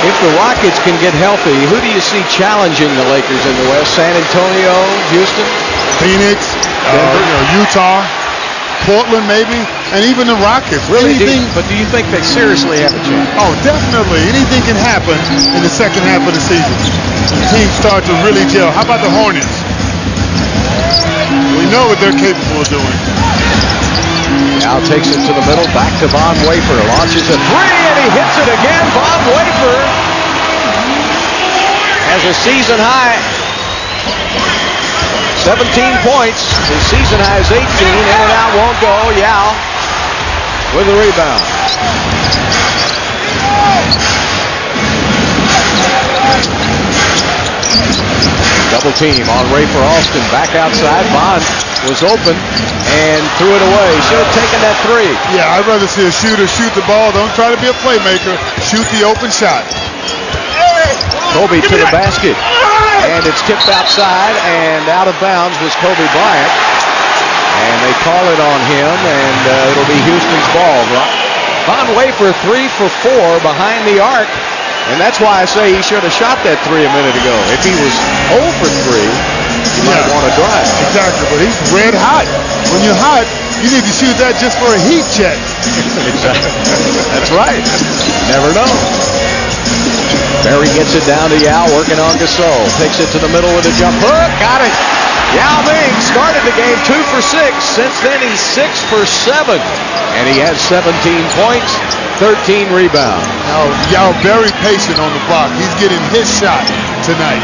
if the Rockets can get healthy, who do you see challenging the Lakers in the West? San Antonio, Houston? Phoenix, Utah, Portland maybe, and even the Rockets. Really? But do you think they seriously have a chance? Oh, definitely. Anything can happen in the second half of the season. The teams start to really gel. How about the Hornets? We know what they're capable of doing. Now takes it to the middle, back to Von Wafer. Launches a 3, and he hits it again. Von Wafer has a season high 17 points. His season high is 18. In and out won't go. Yao with the rebound. Double team on Rafer Alston. Back outside. Von was open and threw it away. Should have taken that 3. Yeah, I'd rather see a shooter shoot the ball. Don't try to be a playmaker. Shoot the open shot. Kobe to the basket. And it's tipped outside, and out of bounds was Kobe Bryant. And they call it on him, and it'll be Houston's ball. Von Wafer 3 for 4 behind the arc. And that's why I say he should have shot that 3 a minute ago. If he was 0 for 3, you might want to drive. Exactly, but he's red hot. When you're hot, you need to shoot that just for a heat check. Exactly. That's right. Never know. Barry gets it down to Yao, working on Gasol. Takes it to the middle with a jump hook. Got it. Yao Ming started the game 2 for 6. Since then, he's 6 for 7. And he has 17 points, 13 rebounds. Now, Yao very patient on the block. He's getting his shot tonight.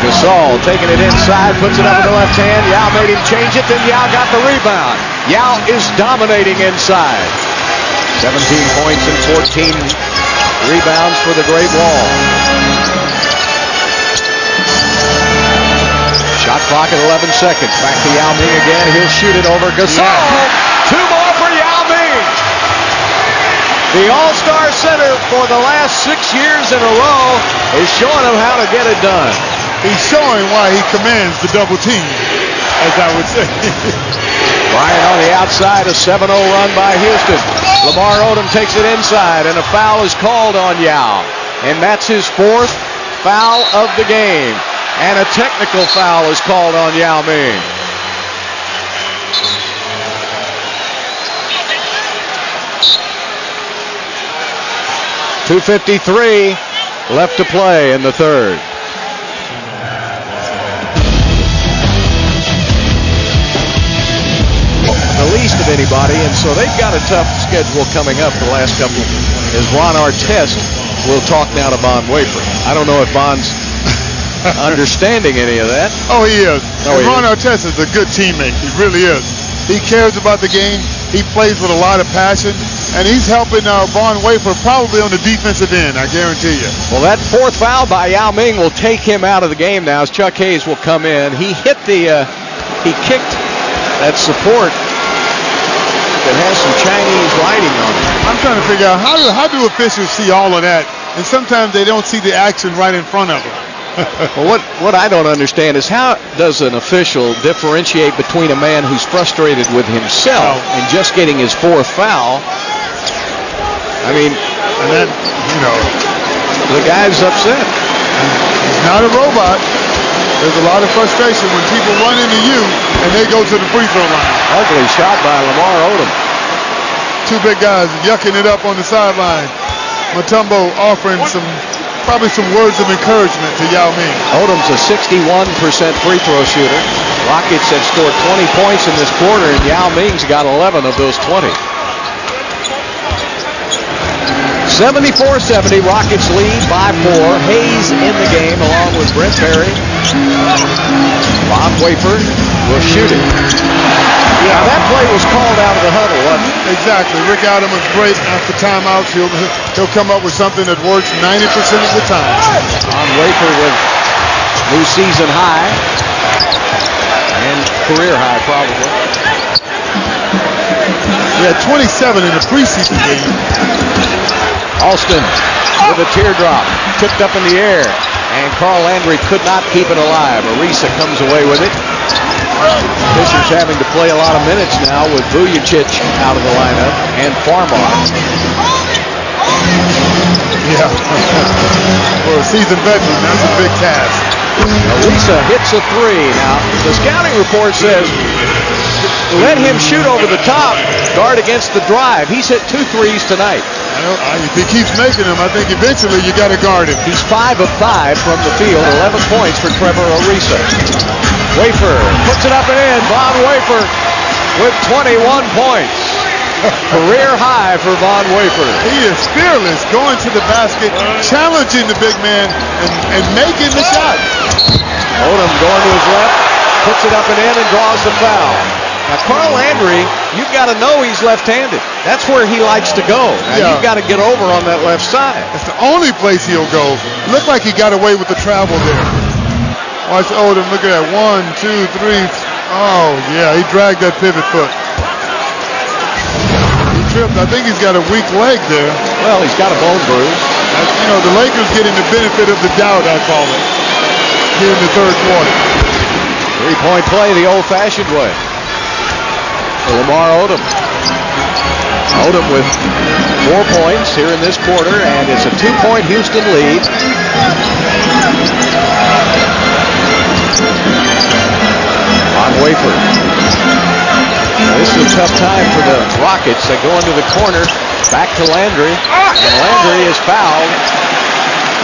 Gasol taking it inside, puts it up with the left hand. Yao made him change it, then Yao got the rebound. Yao is dominating inside. 17 points and 14 rebounds for the Great Wall. Shot clock at 11 seconds. Back to Yao Ming again. He'll shoot it over Gasol. Yeah. 2 more for Yao Ming. The All-Star Center for the last 6 years in a row is showing him how to get it done. He's showing why he commands the double team, as I would say. Bryant on the outside, a 7-0 run by Houston. Lamar Odom takes it inside, and a foul is called on Yao. And that's his 4th foul of the game. And a technical foul is called on Yao Ming. .253 left to play in the third. The least of anybody, and so they've got a tough schedule coming up the last couple, as Ron Artest will talk now to Von Wafer. I don't know if Von's understanding any of that. Oh, he is. Ron Artest is a good teammate. He really is. He cares about the game. He plays with a lot of passion, and he's helping Von Wafer probably on the defensive end, I guarantee you. Well, that 4th foul by Yao Ming will take him out of the game now as Chuck Hayes will come in. He hit he kicked that support that has some Chinese writing on it. I'm trying to figure out how do officials see all of that, and sometimes they don't see the action right in front of them. Well, what I don't understand is how does an official differentiate between a man who's frustrated with himself and just getting his 4th foul? I mean, and then, the guy's upset. He's not a robot. There's a lot of frustration when people run into you and they go to the free throw line. Ugly shot by Lamar Odom. 2 big guys yucking it up on the sideline. Mutombo offering probably some words of encouragement to Yao Ming. Odom's a 61% free throw shooter. Rockets have scored 20 points in this quarter, and Yao Ming's got 11 of those 20. 74-70, Rockets lead by 4. Hayes in the game along with Brent Barry. Von Wafer will shoot it. Yeah, that play was called out of the huddle, wasn't it? Exactly. Rick Adams is great after timeouts. He'll come up with something that works 90% of the time. Von Wafer with new season high and career high probably. He had 27 in the preseason game. Alston with a teardrop, tipped up in the air, and Carl Landry could not keep it alive. Ariza comes away with it. Fisher's having to play a lot of minutes now with Vujacic out of the lineup and Farmar. Yeah. For a seasoned veteran, that's a big task. Ariza hits a 3. Now, the scouting report says let him shoot over the top, guard against the drive. He's hit 2 threes tonight. If he keeps making them, I think eventually you got to guard him. He's 5 of 5 from the field, 11 points for Trevor Ariza. Wafer puts it up and in. Von Wafer with 21 points. Career high for Von Wafer. He is fearless, going to the basket, challenging the big man, and making the shot. Odom going to his left, puts it up and in, and draws the foul. Now, Carl Landry, you've got to know he's left-handed. That's where he likes to go. Now, you've got to get over on that left side. That's the only place he'll go. Looked like he got away with the travel there. Watch Odom. Look at that. 1, 2, 3. Oh, yeah. He dragged that pivot foot. He tripped. I think he's got a weak leg there. Well, he's got a bone bruise. The Lakers getting the benefit of the doubt, I call it, here in the third quarter. 3-point play the old-fashioned way. Lamar Odom. Odom with 4 points here in this quarter, and it's a 2-point Houston lead. On Wafer. This is a tough time for the Rockets. They go into the corner, back to Landry, and Landry is fouled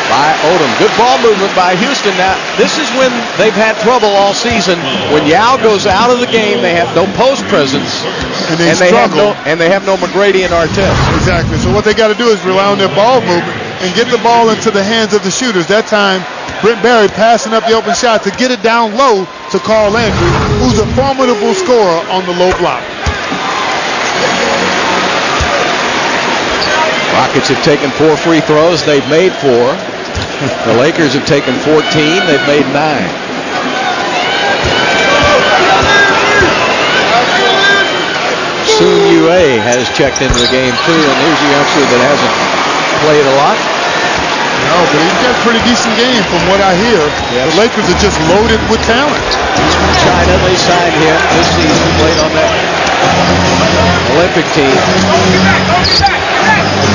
by Odom. Good ball movement by Houston. Now, this is when they've had trouble all season. When Yao goes out of the game, they have no post presence, and they have no McGrady and Artest. Exactly. So what they got to do is rely on their ball movement and get the ball into the hands of the shooters. That time, Brent Barry passing up the open shot to get it down low to Carl Landry, who's a formidable scorer on the low block. Rockets have taken 4 free throws. They've made 4. The Lakers have taken 14. They've made 9. Soon UA has checked into the game too, and here's a youngster that hasn't played a lot. No, but he's got a pretty decent game from what I hear. Yes. The Lakers are just loaded with talent. He's from China. They signed him this season, played on that Olympic team.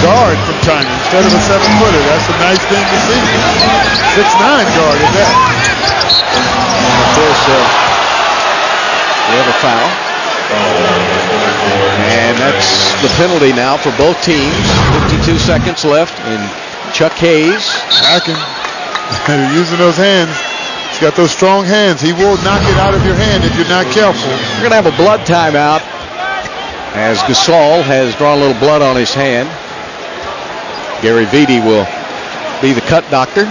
Guard from China instead of a 7-footer. That's a nice thing to see. 6'9" guard at that. Of course, we have a foul. And that's the penalty now for both teams. 52 seconds left, and Chuck Hayes. Hacking. Using those hands. He's got those strong hands. He will knock it out of your hand if you're not careful. We're going to have a blood timeout as Gasol has drawn a little blood on his hand. Gary Vitti will be the cut doctor.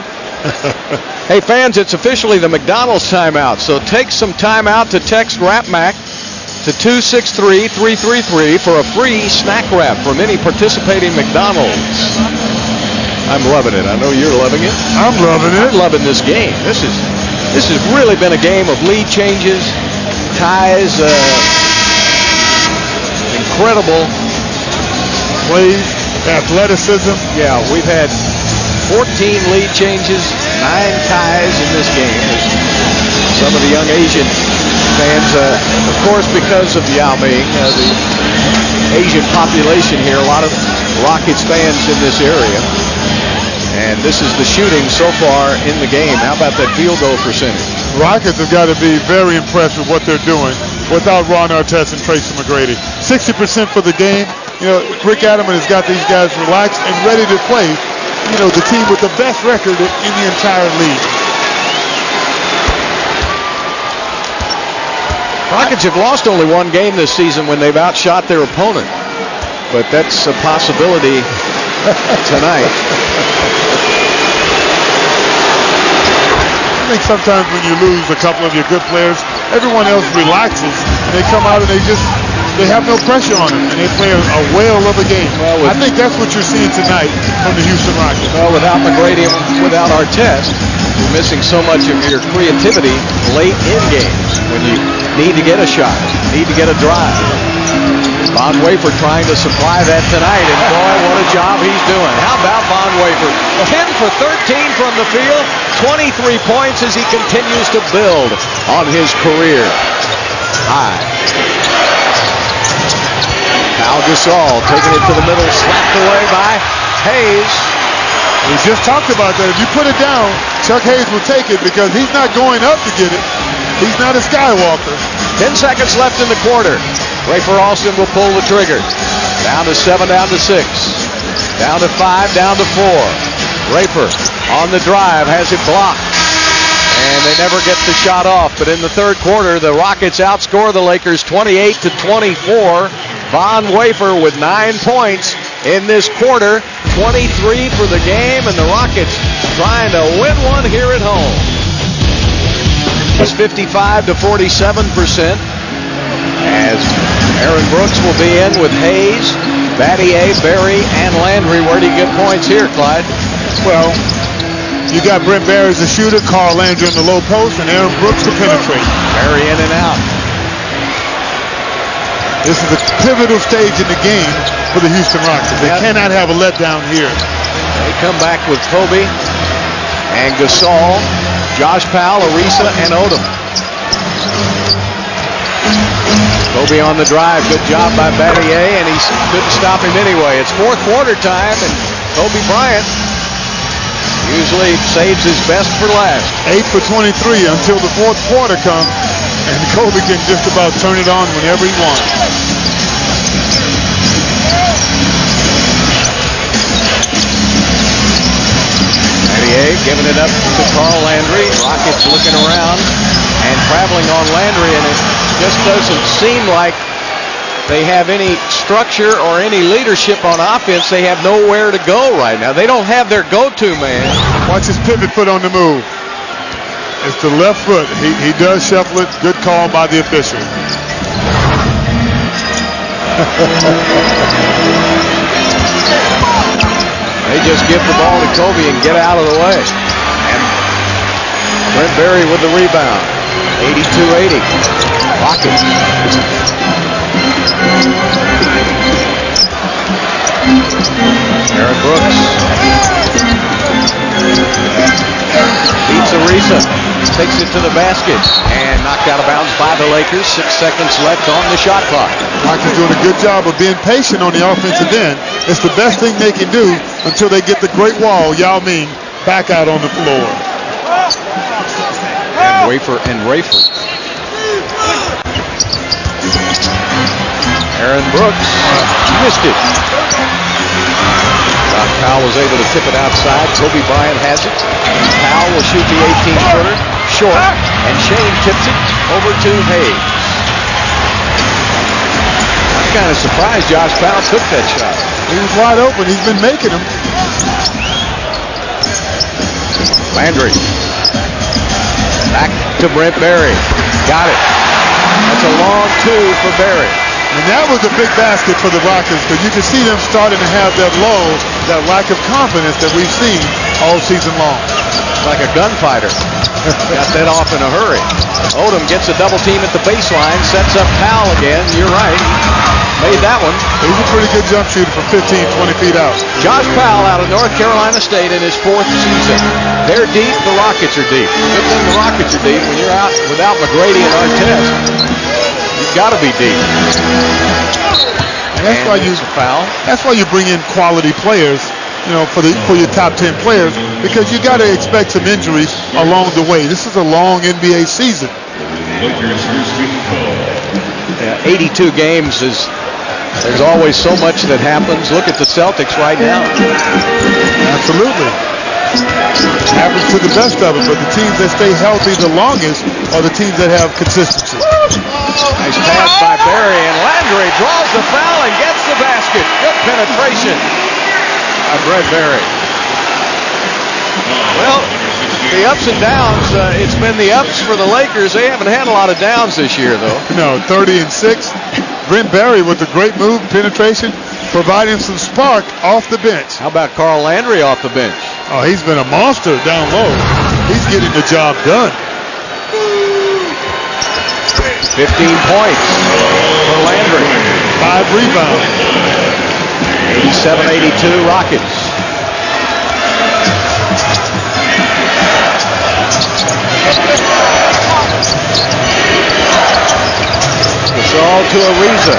Hey fans, it's officially the McDonald's timeout, so take some time out to text RapMac to 263-333 for a free snack wrap from any participating McDonald's. I'm loving it. I know you're loving it. I'm loving it. I'm loving this game. This has really been a game of lead changes, ties, incredible plays, athleticism. Yeah, we've had 14 lead changes, 9 ties in this game. Some of the young Asian fans, of course, because of Yao Ming, the Asian population here, a lot of Rockets fans in this area. And this is the shooting so far in the game. How about that field goal percentage? Rockets have got to be very impressed with what they're doing without Ron Artest and Tracy McGrady. 60% for the game. Rick Adelman has got these guys relaxed and ready to play. The team with the best record in the entire league. Rockets have lost only 1 game this season when they've outshot their opponent. But that's a possibility tonight. I think sometimes when you lose a couple of your good players, everyone else relaxes. And they come out and they have no pressure on them, and they play a whale of a game. I think that's what you're seeing tonight from the Houston Rockets. Well, without McGrady and without Artest, you're missing so much of your creativity late in games when you need to get a shot, need to get a drive. Von Wafer trying to supply that tonight, and boy, what a job he's doing. How about Von Wafer? 10 for 13 from the field, 23 points as he continues to build on his career high. Pau Gasol taking it to the middle, slapped away by Hayes. We just talked about that. If you put it down, Chuck Hayes will take it because he's not going up to get it. He's not a Skywalker. 10 seconds left in the quarter. Rafer Alston will pull the trigger. Down to 7, down to 6. Down to 5, down to 4. Rafer on the drive, has it blocked. And they never get the shot off. But in the third quarter, the Rockets outscore the Lakers 28-24. Von Wafer with 9 points in this quarter. 23 for the game, and the Rockets trying to win one here at home. It's 55 to 47%. As Aaron Brooks will be in with Hayes, Battier, Berry, and Landry. Where do you get points here, Clyde? Well, you got Brent Barry as a shooter, Carl Landry in the low post, and Aaron Brooks to penetrate. Barry in and out. This is a pivotal stage in the game for the Houston Rockets. They cannot have a letdown here. They come back with Kobe and Gasol, Josh Powell, Ariza, and Odom. Kobe on the drive. Good job by Battier, and he couldn't stop him anyway. It's fourth quarter time, and Kobe Bryant usually saves his best for last. 8 for 23 until the fourth quarter comes, and Kobe can just about turn it on whenever he wants. Battier giving it up to Carl Landry. Rockets looking around and traveling on Landry, and it just doesn't seem like they have any structure or any leadership on offense. They have nowhere to go right now. They don't have their go-to man. Watch his pivot foot on the move. It's the left foot. He does shuffle it. Good call by the official. They just give the ball to Kobe and get out of the way. And Brent Berry with the rebound. 82-80. Rockets. Aaron Brooks. Beats Ariza. Takes it to the basket. And knocked out of bounds by the Lakers. 6 seconds left on the shot clock. Rockets doing a good job of being patient on the offensive end. It's the best thing they can do until they get the Great Wall, Yao Ming, back out on the floor. And Rayford. Aaron Brooks missed it. Josh Powell was able to tip it outside. Kobe Bryant has it. Powell will shoot the 18-footer short, and Shane tips it over to Hayes. I'm kind of surprised Josh Powell took that shot. He was wide open. He's been making them. Landry. Back to Brent Berry. Got it. That's a long two for Berry. And that was a big basket for the Rockets, because you can see them starting to have that lull, that lack of confidence that we've seen all season long. Like a gunfighter. Got that off in a hurry. Odom gets a double team at the baseline, sets up Powell again. You're right. Made that one. He's a pretty good jump shooter from 15, 20 feet out. Josh Powell out of North Carolina State in his fourth season. They're deep. The Rockets are deep. Good thing the Rockets are deep. When you're out without McGrady and Artest, you've got to be deep. And that's why you bring in quality players, for your top 10 players, because you got to expect some injuries along the way. This is a long NBA season. 82 games there's always so much that happens. Look at the Celtics right now. Absolutely. It happens to the best of them, but the teams that stay healthy the longest are the teams that have consistency. Nice pass by Berry, and Landry draws the foul and gets the basket. Good penetration by Brent Berry. Well, the ups and downs, it's been the ups for the Lakers. They haven't had a lot of downs this year, though. No, 30-6. Brent Berry with a great move, penetration, providing some spark off the bench. How about Carl Landry off the bench? Oh, he's been a monster down low. He's getting the job done. 15 points for Landry. 5 rebounds. 87-82 Rockets. Gasol to Ariza,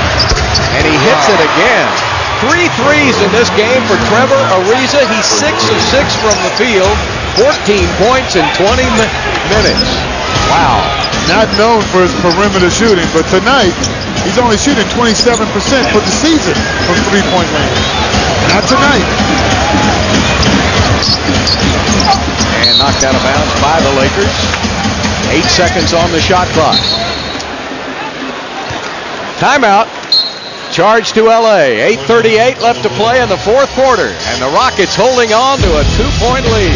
and he hits it again. 3 threes in this game for Trevor Ariza. He's 6 of 6 from the field, 14 points in 20 minutes. Wow. Not known for his perimeter shooting, but tonight he's only shooting 27% for the season from three-point range. Not tonight. And knocked out of bounds by the Lakers. 8 seconds on the shot clock. Timeout. Charge to LA. 8:38 left to play in the fourth quarter. And the Rockets holding on to a 2-point lead.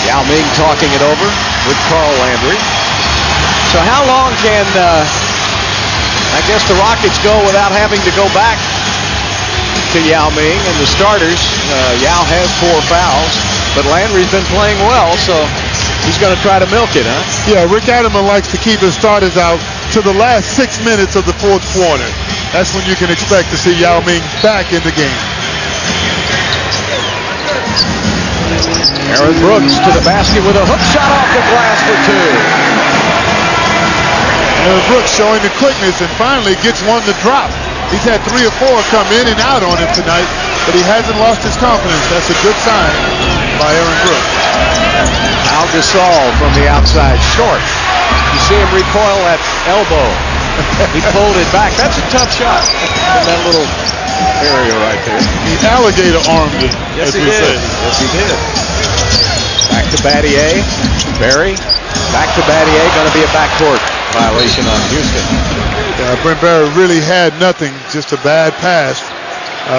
Yao Ming talking it over with Carl Landry. So how long can, I guess, the Rockets go without having to go back to Yao Ming and the starters? Yao has 4 fouls, but Landry's been playing well, so He's going to try to milk it, huh? Yeah, Rick Adelman likes to keep his starters out to the last 6 minutes of the fourth quarter. That's when you can expect to see Yao Ming back in the game. Aaron Brooks to the basket with a hook shot off the glass for two. Aaron Brooks showing the quickness and finally gets one to drop. He's had 3 or 4 come in and out on him tonight, but he hasn't lost his confidence. That's a good sign by Aaron Brooks. Al Gasol from the outside, short. You see him recoil that elbow. He pulled it back. That's a tough shot in that little area right there. He alligator armed it, Yes, as he we did. say. Yes, he did. Back to Battier. Barry. Back to Battier. Going to be a backcourt violation on Houston. Brent Barry really had nothing, just a bad pass.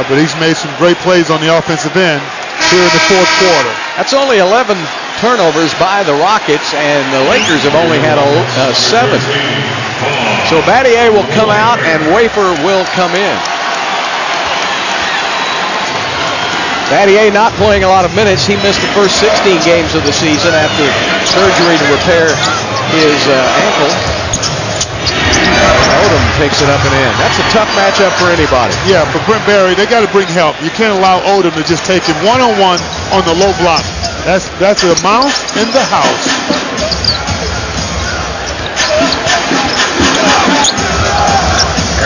But he's made some great plays on the offensive end here in the fourth quarter. That's only 11 turnovers by the Rockets, and the Lakers have only had 7. So Battier will come out, and Wafer will come in. Battier not playing a lot of minutes. He missed the first 16 games of the season after surgery to repair his ankle. Odom takes it up and in. That's a tough matchup for anybody. Yeah, for Brent Barry, they got to bring help. You can't allow Odom to just take him one-on-one on the low block. That's a mouse in the house.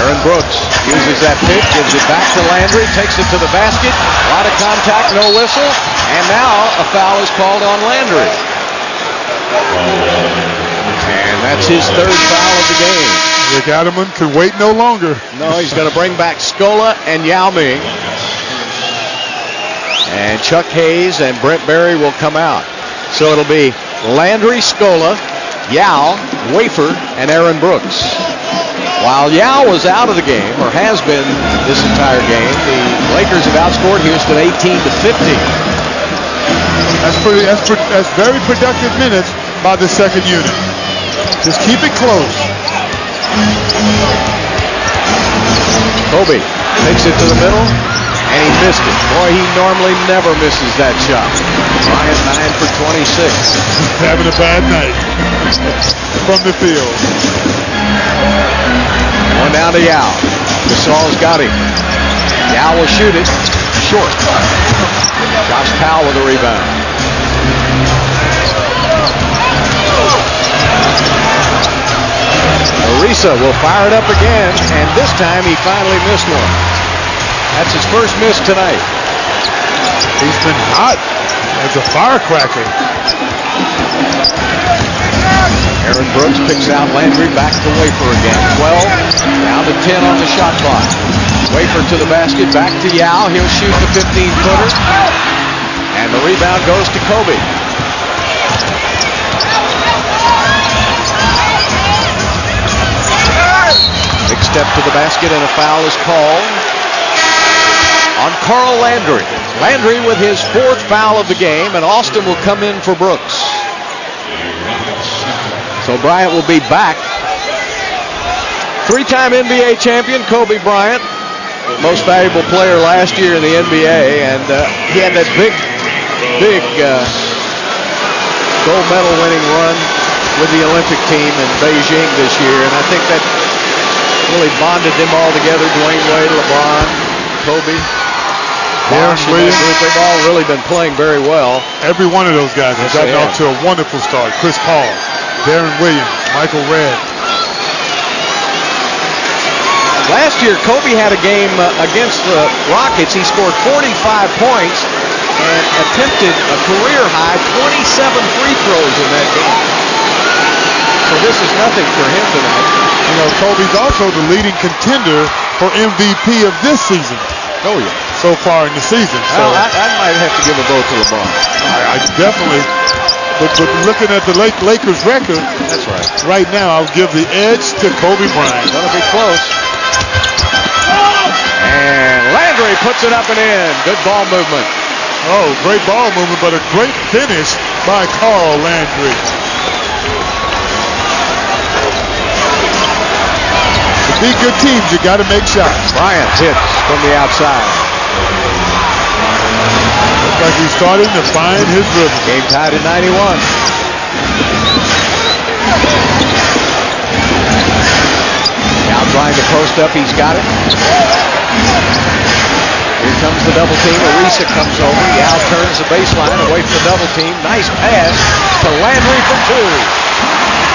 Aaron Brooks uses that pick, gives it back to Landry, takes it to the basket. A lot of contact, no whistle. And now a foul is called on Landry. And that's his 3rd foul of the game. Rick Adelman can wait no longer. No, he's going to bring back Scola and Yao Ming. And Chuck Hayes and Brent Barry will come out. So it'll be Landry, Scola, Yao, Wafer, and Aaron Brooks. While Yao was out of the game, or has been this entire game, the Lakers have outscored Houston 18-50. That's very productive minutes by the second unit. Just keep it close. Kobe takes it to the middle, and he missed it. Boy, he normally never misses that shot. Bryant 9 for 26. Having a bad night from the field. One down to Yao. Gasol's got him. Yao will shoot it. Short. Josh Powell with a rebound. Ariza will fire it up again, and this time he finally missed one. That's his first miss tonight. He's been hot as a firecracker. Aaron Brooks picks out Landry, back to Wafer again. 12, down to 10 on the shot clock. Wafer to the basket, back to Yao. He'll shoot the 15-footer. And the rebound goes to Kobe. Big step to the basket, and a foul is called on Carl Landry. Landry with his 4th foul of the game, and Austin will come in for Brooks. So Bryant will be back. 3-time NBA champion Kobe Bryant, most valuable player last year in the NBA, and he had that big gold medal winning run with the Olympic team in Beijing this year, and I think that really bonded them all together. Dwayne Wade, LeBron, Kobe, Bosh, and that group. They've all really been playing very well. Every one of those guys has gotten off to a wonderful start. Chris Paul, Darren Williams, Michael Redd. Last year, Kobe had a game against the Rockets. He scored 45 points and attempted a career-high 27 free throws in that game. So this is nothing for him tonight. You know, Kobe's also the leading contender for MVP of this season. Oh, yeah. So far in the season. So Well, I might have to give a vote to LeBron. I definitely, but looking at the Lakers record, That's right. right now, I'll give the edge to Kobe Bryant. Gonna be close. And Landry puts it up and in. Good ball movement. Oh, great ball movement, but a great finish by Carl Landry. To be good teams, you got to make shots. Bryant hits from the outside. Looks like he's starting to find his rhythm. Game tied at 91. Now trying to post up, he's got it. Here comes the double team. Arisa comes over. Yao turns the baseline away from the double team. Nice pass to Landry for two.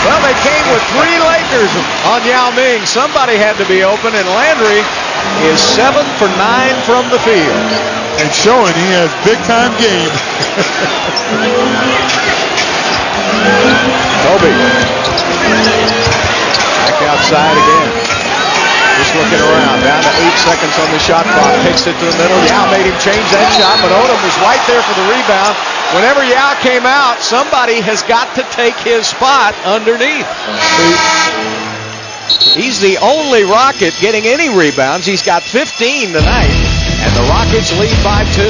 Well, they came with 3 Lakers on Yao Ming. Somebody had to be open, and Landry is 7 for 9 from the field. And showing he has big-time game. Kobe. Back outside again. Just looking around. Down to 8 seconds on the shot clock. Takes it to the middle. Yao made him change that shot, but Odom was right there for the rebound. Whenever Yao came out, somebody has got to take his spot underneath. He's the only Rocket getting any rebounds. He's got 15 tonight, and the Rockets lead by 2.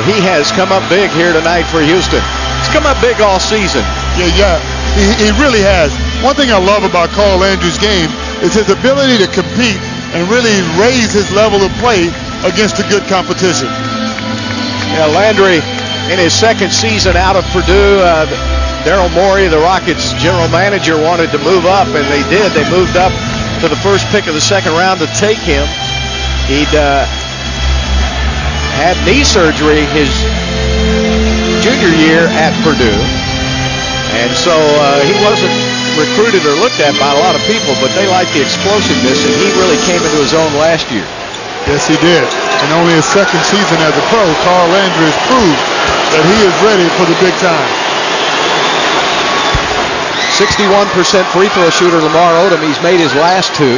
He has come up big here tonight for Houston. He's come up big all season. Yeah. He really has. One thing I love about Carl Landry's game is his ability to compete and really raise his level of play against a good competition. Yeah, Landry in his second season out of Purdue, Daryl Morey, the Rockets general manager, wanted to move up, and they did. They moved up to the first pick of the second round to take him. He'd had knee surgery his junior year at Purdue, and so he wasn't recruited or looked at by a lot of people, but they liked the explosiveness, and he really came into his own last year. Yes, he did. And only his second season as a pro, Carl Landry has proved that he is ready for the big time. 61% free throw shooter Lamar Odom. He's made his last 2.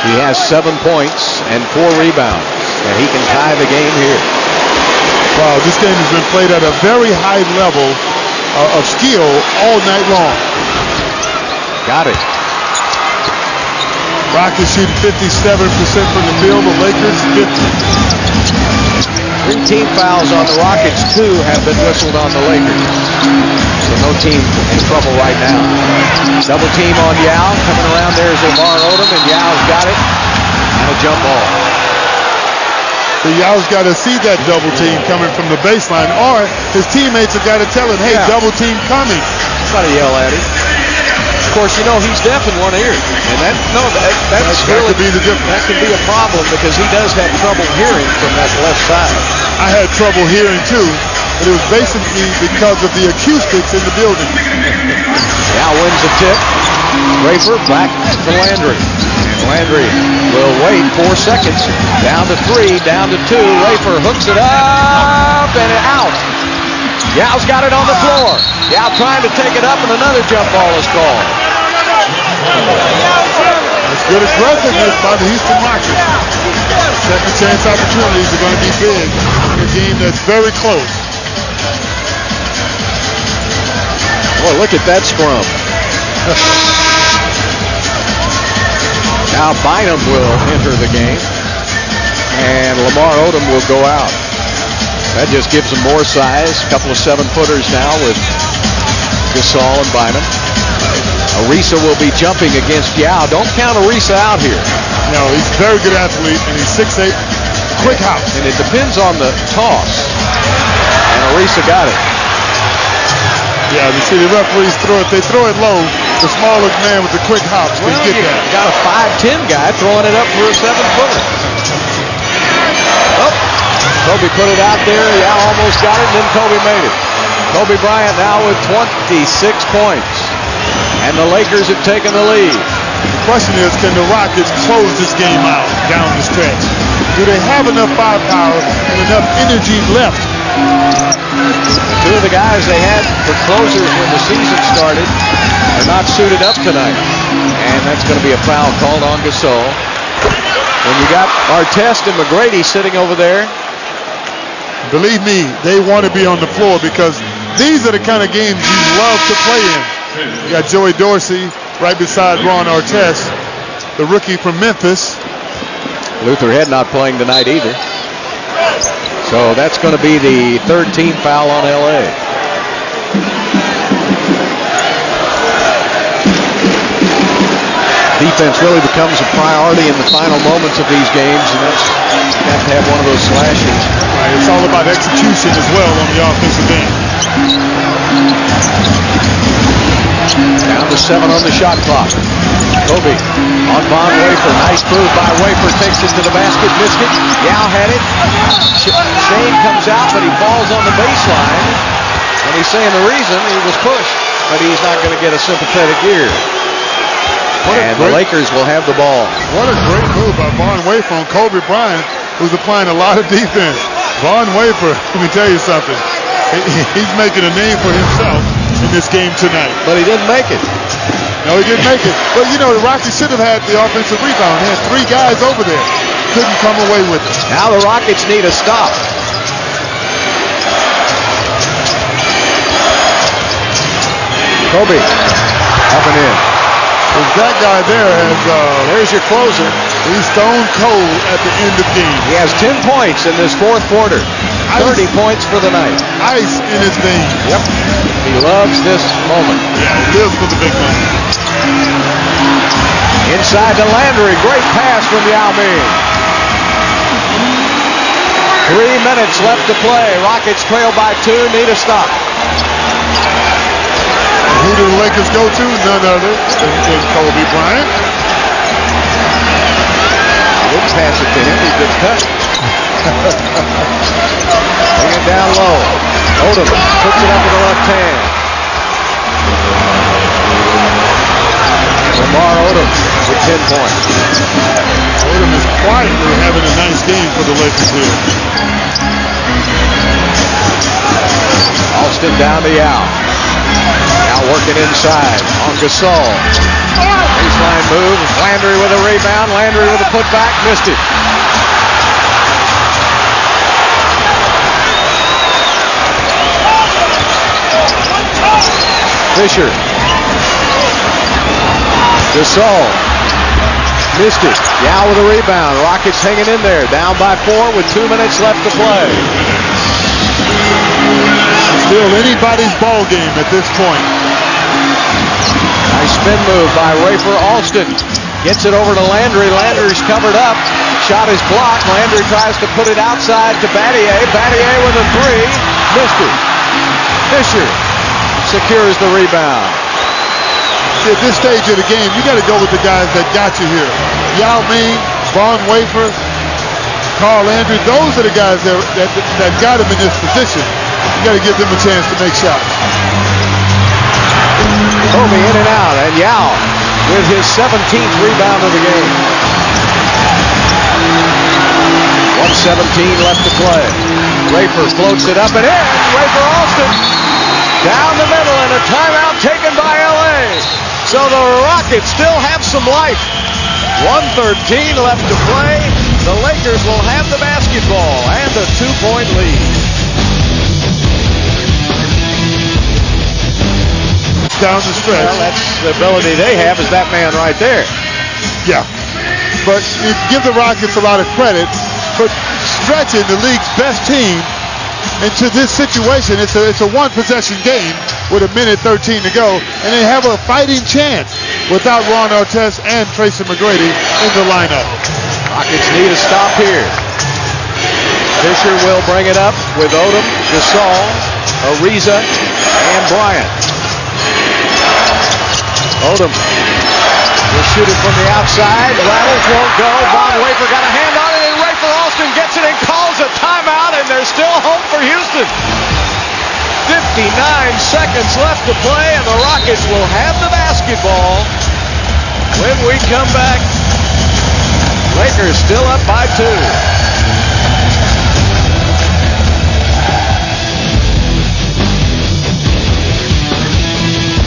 He has 7 points and 4 rebounds, and he can tie the game here. Wow, this game has been played at a very high level of skill all night long. Got it. Rockets shoot 57% from the field, the Lakers 50. 3 team fouls on the Rockets, 2 have been whistled on the Lakers. So no team in trouble right now. Double team on Yao. Coming around there is Lamar Odom, and Yao's got it. And a jump ball. So Yao's got to see that double team coming from the baseline, or his teammates have got to tell him, hey, double team coming. Somebody yell at him. Of course, you know, he's deaf in one ear. And that's that really, could be the difference. That could be a problem because he does have trouble hearing from that left side. I had trouble hearing too, but it was basically because of the acoustics in the building. Now wins the tip. Rafer back to Landry. Landry will wait 4 seconds. Down to 3, down to 2. Rafer hooks it up and out. Yao's got it on the floor. Yao trying to take it up, and another jump ball is called. That's good aggressiveness by the Houston Rockets. Second chance opportunities are going to be big in a game that's very close. Boy, look at that scrum. Now Bynum will enter the game, and Lamar Odom will go out. That just gives them more size. A couple of 7-footers now with Gasol and Bynum. Arisa will be jumping against Yao. Don't count Arisa out here. No, he's a very good athlete, and he's 6'8", quick house. And it depends on the toss. And Arisa got it. Yeah, you see the referees throw it. They throw it low. The smallest man with the quick hops can get that. Got a 5'10" guy throwing it up for a 7-footer. Oh, Kobe put it out there. Yao almost got it, and then Kobe made it. Kobe Bryant now with 26 points. And the Lakers have taken the lead. The question is, can the Rockets close this game out down the stretch? Do they have enough firepower and enough energy left? 2 of the guys they had for closers when the season started are not suited up tonight. And that's going to be a foul called on Gasol. When you got Artest and McGrady sitting over there. Believe me, they want to be on the floor because these are the kind of games you love to play in. You got Joey Dorsey right beside Ron Artest, the rookie from Memphis. Luther Head not playing tonight either. So that's going to be the third team foul on LA. Defense really becomes a priority in the final moments of these games, and that's, you have to have one of those slashes. Right, it's all about execution as well on the offensive end. Down to 7 on the shot clock. Kobe on Von Wafer. Nice move by Wafer. Takes it to the basket. Missed it. Yao had it. Shane comes out, but he falls on the baseline. And he's saying the reason he was pushed, but he's not going to get a sympathetic ear. And the Lakers will have the ball. What a great move by Von Wafer on Kobe Bryant, who's applying a lot of defense. Von Wafer, let me tell you something. He's making a name for himself in this game tonight. But he didn't make it. No, he didn't make it. But, you know, the Rockets should have had the offensive rebound. They had 3 guys over there. Couldn't come away with it. Now the Rockets need a stop. Kobe up and in. That guy there has, There's your closer. he's stone cold at the end of game. He has 10 points in this fourth quarter. 30 points for the night. Ice in his veins. Yep. He loves this moment. Yeah, he lives for the big moment. Inside to Landry. Great pass from Yao Ming. 3 minutes left to play. Rockets trail by 2. Need a stop. Who do the Lakers go to? None other than Kobe Bryant. Didn't pass it to him. He just cut it. Bring it down low. Odom puts it up with the left hand. Lamar Odom with 10 points. Odom is quietly having a nice game for the Lakers here. Alston down to Yao. Now working inside on Gasol. Baseline move. Landry with a rebound. Landry with a putback. Missed it. Fisher. Gasol. Missed it. Yao with a rebound. Rockets hanging in there. Down by 4 with 2 minutes left to play. Still anybody's ball game at this point. Nice spin move by Rafer Alston. Gets it over to Landry. Landry's covered up. Shot is blocked. Landry tries to put it outside to Battier. Battier with a 3. Missed it. Fisher secures the rebound. At this stage of the game, you got to go with the guys that got you here. Yao Ming, Von Wafer, Carl Landry. Those are the guys that got him in this position. You got to give them a chance to make shots. Kobe in and out, and Yao with his 17th rebound of the game. 1:17 left to play. Rafer floats it up and in. Rafer Alston down the middle, and a timeout taken by LA. So the Rockets still have some life. 1:13 left to play. The Lakers will have the basketball and a 2-point lead. Down the stretch. Well, that's the ability they have, is that man right there. Yeah. But you give the Rockets a lot of credit for stretching the league's best team into this situation. It's a one-possession game with 1:13 to go, and they have a fighting chance without Ron Artest and Tracy McGrady in the lineup. Rockets need a stop here. Fisher will bring it up with Odom, Gasol, Ariza, and Bryant. Odom will shoot it from the outside. Rattles won't go. Von Wafer got a hand on it, and Rafer Alston gets it and calls a timeout, and they're still home for Houston. 59 seconds left to play, and the Rockets will have the basketball when we come back. Lakers still up by 2.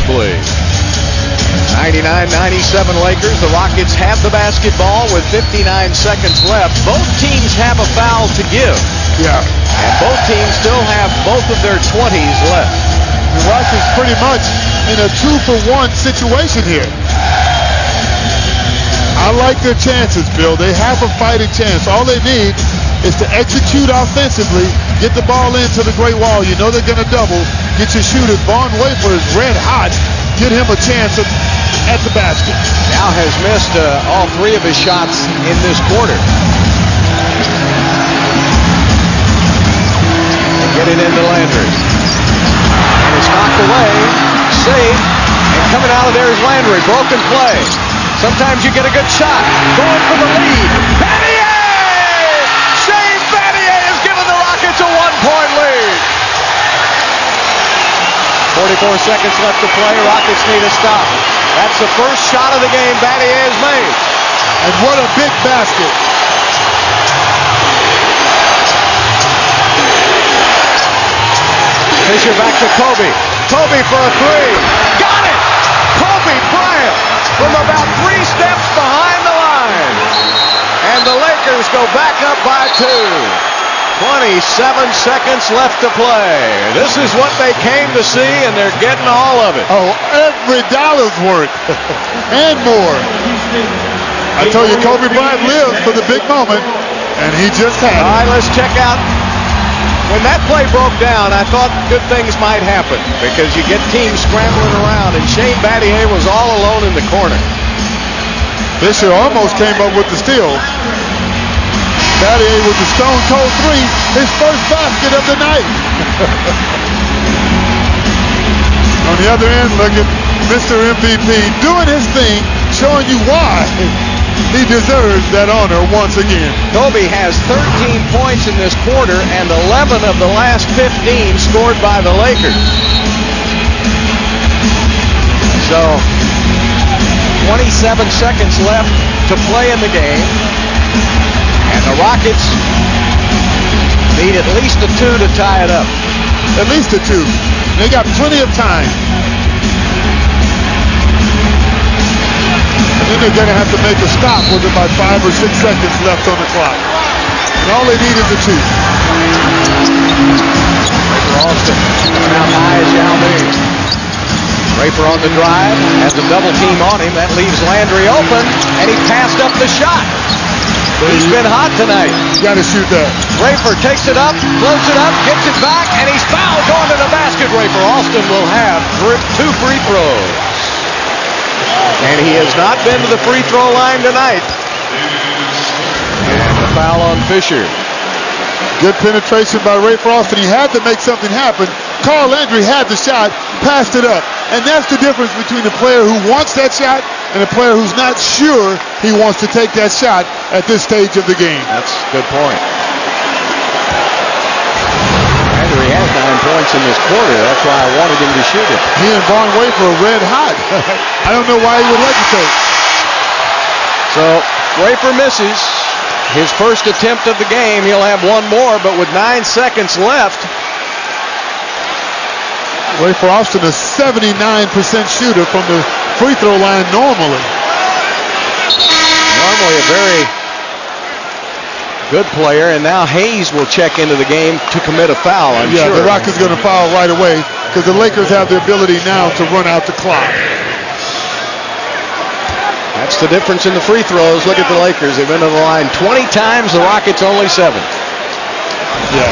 Please. 99-97 Lakers. The Rockets have the basketball with 59 seconds left. Both teams have a foul to give. Yeah. And both teams still have both of their 20s left. The Rockets pretty much in a 2-for-1 situation here. I like their chances, Bill. They have a fighting chance. All they need is to execute offensively, get the ball into the Great Wall. You know they're going to double. Get your shooters. Vaughn Wafer is red hot. Get him a chance at the basket. Now has missed all 3 of his shots in this quarter. And get it into Landry. And it's knocked away. Saved. And coming out of there is Landry. Broken play. Sometimes you get a good shot. Going for the lead. Battier! Shane Battier has given the Rockets a 1-point lead. 44 seconds left to play. Rockets need a stop. That's the first shot of the game Battier has made. And what a big basket. Fisher back to Kobe. Kobe for a 3. Got it! Kobe Bryant from about 3 steps behind the line. And the Lakers go back up by 2. 27 seconds left to play. This is what they came to see, and they're getting all of it. Oh, every dollar's worth and more. I told you, Kobe Bryant lives for the big moment, and he just had it. All right, let's check out. When that play broke down, I thought good things might happen because you get teams scrambling around, and Shane Battier was all alone in the corner. Fisher almost came up with the steal. Battier with the stone cold 3, his first basket of the night. On the other end, look at Mr. MVP doing his thing, showing you why he deserves that honor once again. Kobe has 13 points in this quarter and 11 of the last 15 scored by the Lakers. So, 27 seconds left to play in the game. And the Rockets need at least a 2 to tie it up. At least a 2. They got plenty of time. And then they're going to have to make a stop with about 5 or 6 seconds left on the clock. And all they need is a 2. Rafer Alston coming out high as Yao Ming. Rafer on the drive, has a double team on him. That leaves Landry open, and he passed up the shot. He's been hot tonight. Got to shoot that. Rafer takes it up, floats it up, gets it back, and he's fouled going to the basket. Rafer Alston will have 2 free throws. And he has not been to the free throw line tonight. And the foul on Fisher. Good penetration by Rafer Alston. He had to make something happen. Carl Landry had the shot, passed it up. And that's the difference between a player who wants that shot and a player who's not sure he wants to take that shot at this stage of the game. That's a good point. Landry has 9 points in this quarter. That's why I wanted him to shoot it. He and Vaughn Wafer are red hot. I don't know why he would hesitate. So Wafer misses his first attempt of the game. He'll have 1 more, but with 9 seconds left. Rafer Alston is 79% shooter from the free throw line normally. Normally a very good player, and now Hayes will check into the game to commit a foul, I'm sure. The Rockets going to foul right away because the Lakers have the ability now to run out the clock. That's the difference in the free throws. Look at the Lakers. They've been to the line 20 times, the Rockets only 7. Yeah.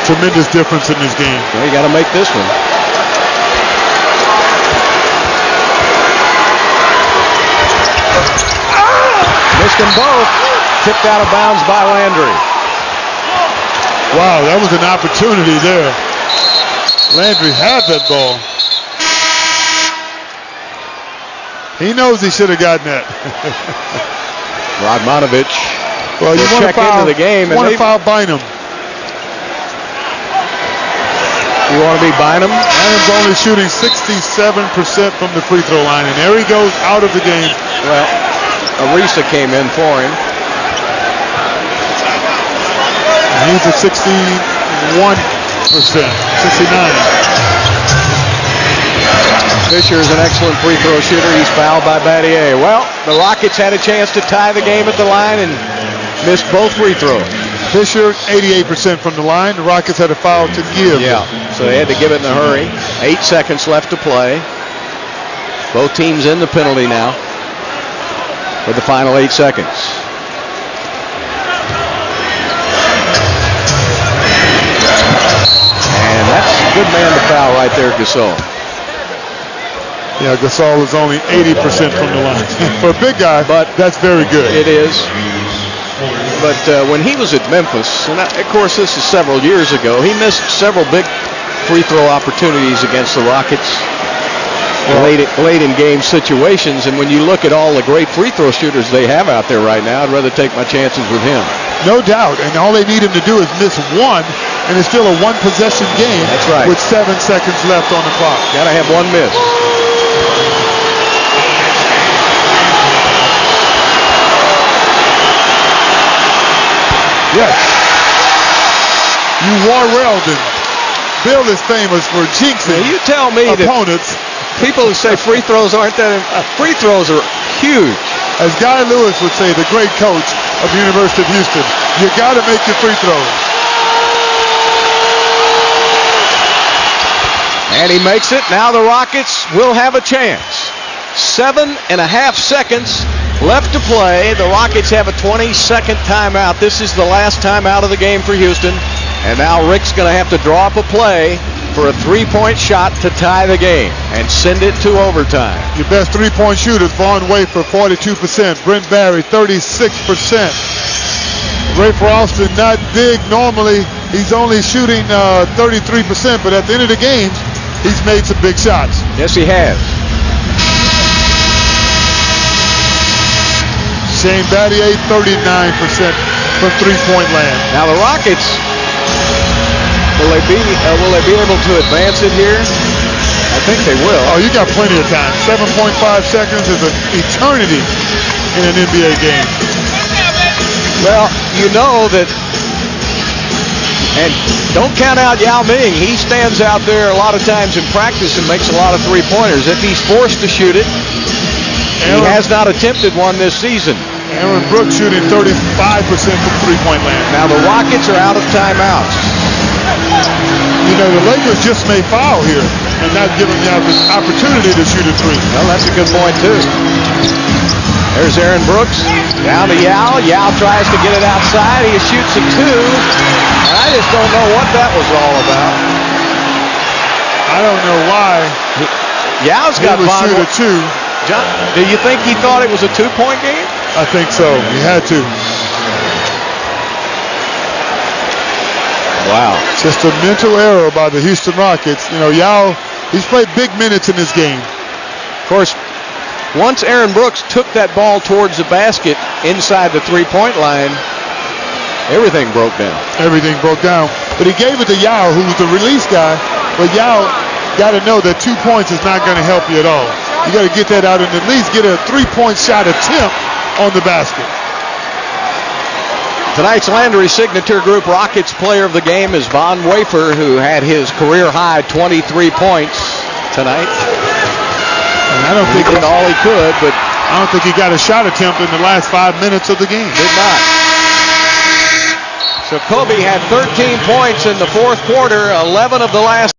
Tremendous difference in this game. Well, you got to make this one. Missed them both. Tipped out of bounds by Landry. Wow, that was an opportunity there. Landry had that ball. He knows he should have gotten that. Radmanovich well, you will want check to foul, into the game. You want to foul Bynum. You want to be Bynum? Bynum's only shooting 67% from the free throw line, and there he goes out of the game. Well, Ariza came in for him. And he's at 61%, 69. Fisher is an excellent free throw shooter. He's fouled by Battier. Well, the Rockets had a chance to tie the game at the line and missed both free throws. Fisher, 88% from the line. The Rockets had a foul to give. Yeah, so they had to give it in a hurry. 8 seconds left to play. Both teams in the penalty now for the final 8 seconds. Good man to foul right there, Gasol. Yeah, Gasol is only 80% from the line. For a big guy, But that's very good. It is. But when he was at Memphis, and of course this is several years ago, he missed several big free throw opportunities against the Rockets late in game situations. And when you look at all the great free throw shooters they have out there right now, I'd rather take my chances with him. No doubt. And all they need him to do is miss one, and it's still a one-possession game. That's right. With 7 seconds left on the clock. Got to have one miss. Yes. You Weldon. Bill is famous for jinxing Now you tell me opponents. that people who say free throws aren't that free throws are huge. As Guy Lewis would say, the great coach of the University of Houston, you got to make your free throws. And he makes it. Now the Rockets will have a chance. 7.5 seconds left to play. The Rockets have a 20-second timeout. This is the last timeout of the game for Houston. And now Rick's going to have to draw up a play for a three-point shot to tie the game and send it to overtime. Your best three-point shooters, Vaughn Wafer, 42%. Brent Barry, 36%. Ray Austin, not big. Normally, he's only shooting 33%, but at the end of the game, he's made some big shots. Yes, he has. Shane Battier, 39% from three-point land. Now the Rockets, will they be able to advance it here? I think they will. Oh, you got plenty of time. 7.5 seconds is an eternity in an NBA game. Well, you know that, and don't count out Yao Ming. He stands out there a lot of times in practice and makes a lot of three-pointers. If he's forced to shoot it, he has not attempted one this season. Aaron Brooks shooting 35% from three-point land. Now the Rockets are out of timeouts. You know, the Lakers just may foul here and not give him the opportunity to shoot a three. Well, that's a good point, too. There's Aaron Brooks. Down to Yao. Yao tries to get it outside. He shoots a two. And I just don't know what that was all about. I don't know why Yao's he got would Von shoot a two. John, do you think he thought it was a two-point game? I think so. He had to. Wow. Just a mental error by the Houston Rockets. You know, Yao, he's played big minutes in this game. Of course, once Aaron Brooks took that ball towards the basket inside the three-point line, everything broke down. Everything broke down. But he gave it to Yao, who was the release guy. But Yao got to know that 2 points is not going to help you at all. You got to get that out and at least get a three-point shot attempt on the basket. Tonight's Landry Signature Group Rockets player of the game is Von Wafer, who had his career-high 23 points tonight. And I don't think He did all he could, but I don't think he got a shot attempt in the last 5 minutes of the game. did not. So Kobe had 13 points in the fourth quarter, 11 of the last